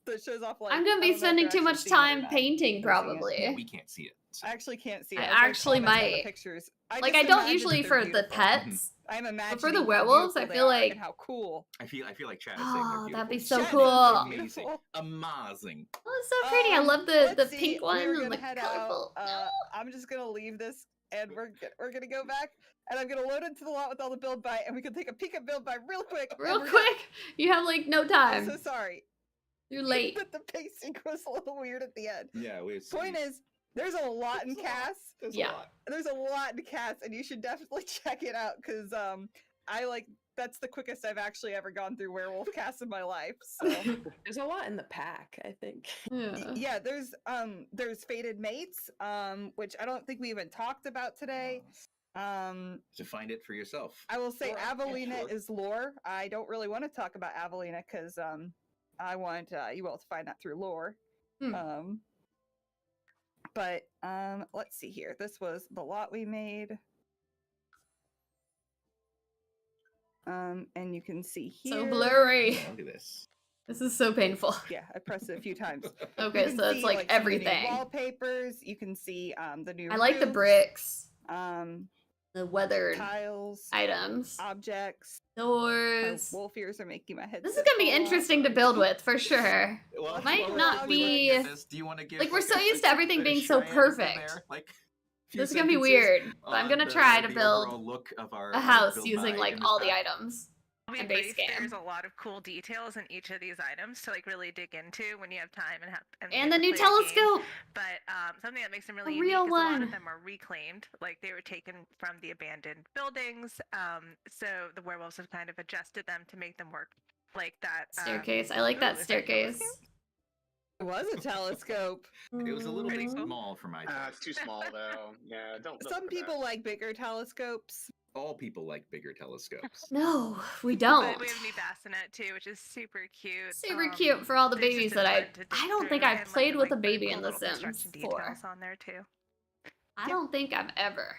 That shows off like I'm gonna I be don't know if spending you're too actually much seeing it or time not. painting, You're seeing it? probably. We can't see it. so- I actually can't see it. I was, like, actually commenting on the might. pictures. Like, just I don't imagine usually that for they're the beautiful. pets. I'm imagining But for the how werewolves, I beautiful they feel are like. and how cool. I feel like Chad is saying Oh, they're that'd be beautiful. so Chad cool. is Amazing. beautiful. Amazing. Oh, it's so pretty. I love the Let's see, pink one we're and gonna the head colorful. out. I'm just gonna leave this, and we're gonna go back, and I'm gonna load into the lot with all the build by, and we can take a peek at build by real quick. and Real we're quick. You have like no done. time. I'm so sorry. You're late. But the pacing was a little weird at the end. Yeah, Point is, there's a lot in Cass. Yeah. There's a lot in Cass, and you should definitely check it out because that's the quickest I've actually ever gone through Werewolf Cast in my life. So There's a lot in the pack, I think. Yeah. yeah, there's Fated Mates, which I don't think we even talked about today. To find it for yourself. I will say Sure, yeah, Avelina sure. is lore. I don't really want to talk about Avelina because I want you all to find that through lore. Hmm. But let's see here. This was the lot we made. And you can see here. So blurry. Look at this. This is so painful. Yeah, I pressed it a few times. You Okay, can so it's see, like some of the new everything. wallpapers. You can see the new. I like the roofs, bricks, the weathered tiles, items, objects. My doors. wolf ears are making my head. This is gonna be interesting to build with for sure. Well, Might well, not we were be- gonna get this. Do you want to give? like, we're so a- used to everything a being so triad perfect. there, like, few This is gonna be sentences weird, but I'm on gonna the- try to the build overall look of our a house build using by like in this all the pack. items. To be And base brief, game. there's a lot of cool details in each of these items to like really dig into when you have time and have And get the to new play the game. telescope. But something that makes them A really real unique is a lot one. of them are reclaimed, like they were taken from the abandoned buildings. So the werewolves have kind of adjusted them to make them work like that. Staircase. I like that is that yours, staircase. Kim? It was a telescope. It was a little Pretty bit cool. small for my It's too small though. Yeah, don't. Some look for people that. like bigger telescopes. All people like bigger telescopes. No, we But don't. we have new bassinet too, which is super cute. Super cute for all the there's just babies a that ton to dig I don't think through, I've and, played with a the baby cool in The little Sims construction 4. details on there too. I don't think I've ever.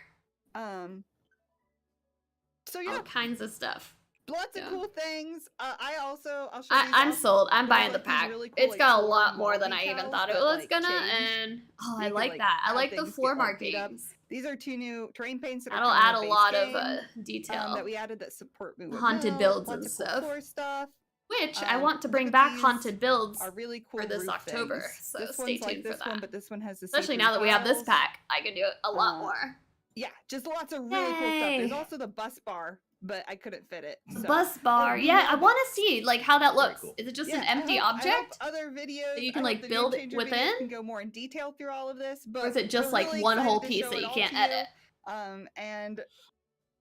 So yeah, All kinds of stuff. lots Yeah. of cool things. I'll show these I'm off. sold. I'm There's, buying the like, these pack. really cool, It's like, got a floor lot and more wall than I even decals thought it that, was like, gonna, change. and oh, You I can, like that. I have like the things floor get, like, beat up. markings. These are 2 new terrain paints that That'll are coming add in a the lot base of game, detail. that we added that support Moonwood Haunted Mill, builds lots and of cool stuff. floor stuff. Which I Um, want to look bring at back these haunted builds are really cool for this roof October, things. so This stay one's like tuned for this one, that. but this one has the Especially see-through now that we have this tiles. pack, I can do a lot more. Yeah, just lots of really cool stuff. There's Yay. also the bus bar, but I couldn't fit it. So. Bus bar, Oh, yeah, I Moonwood want to see like how that Very looks. cool. Is it just Yeah, an empty I hope object? other videos that you can, I hope like, the build Game Changer within? videos can go more in detail through all of this, but Or is it just we're like really one whole excited to piece show that it you all can't to edit? And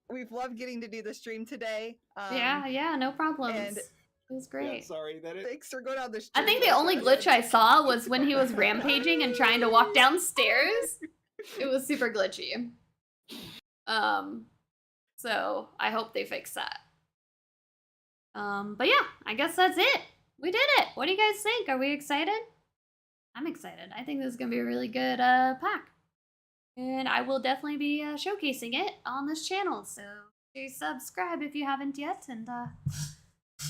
we've loved getting to do the stream today. Yeah, no problems. and- It was great. sorry that it. Thanks for going on the I stream. think the like only that. glitch I saw was when he was rampaging and trying to walk downstairs. It was super glitchy. So I hope they fix that. But yeah, I guess that's it. We did it. What do you guys think? Are we excited? I'm excited. I think this is gonna be a really good pack. And I will definitely be showcasing it on this channel. So please subscribe if you haven't yet. And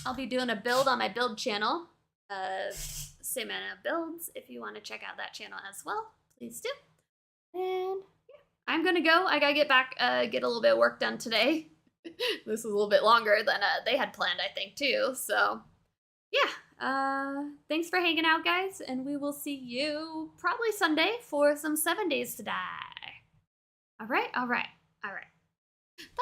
I'll be doing a build on my build channel. Simana Builds, if you want to check out that channel as well, please do. And yeah, I'm gonna go. I gotta get back, get a little bit of work done today. This is a little bit longer than they had planned, I think, too. So yeah, thanks for hanging out, guys, and we will see you probably Sunday for some 7 Days to Die. All right.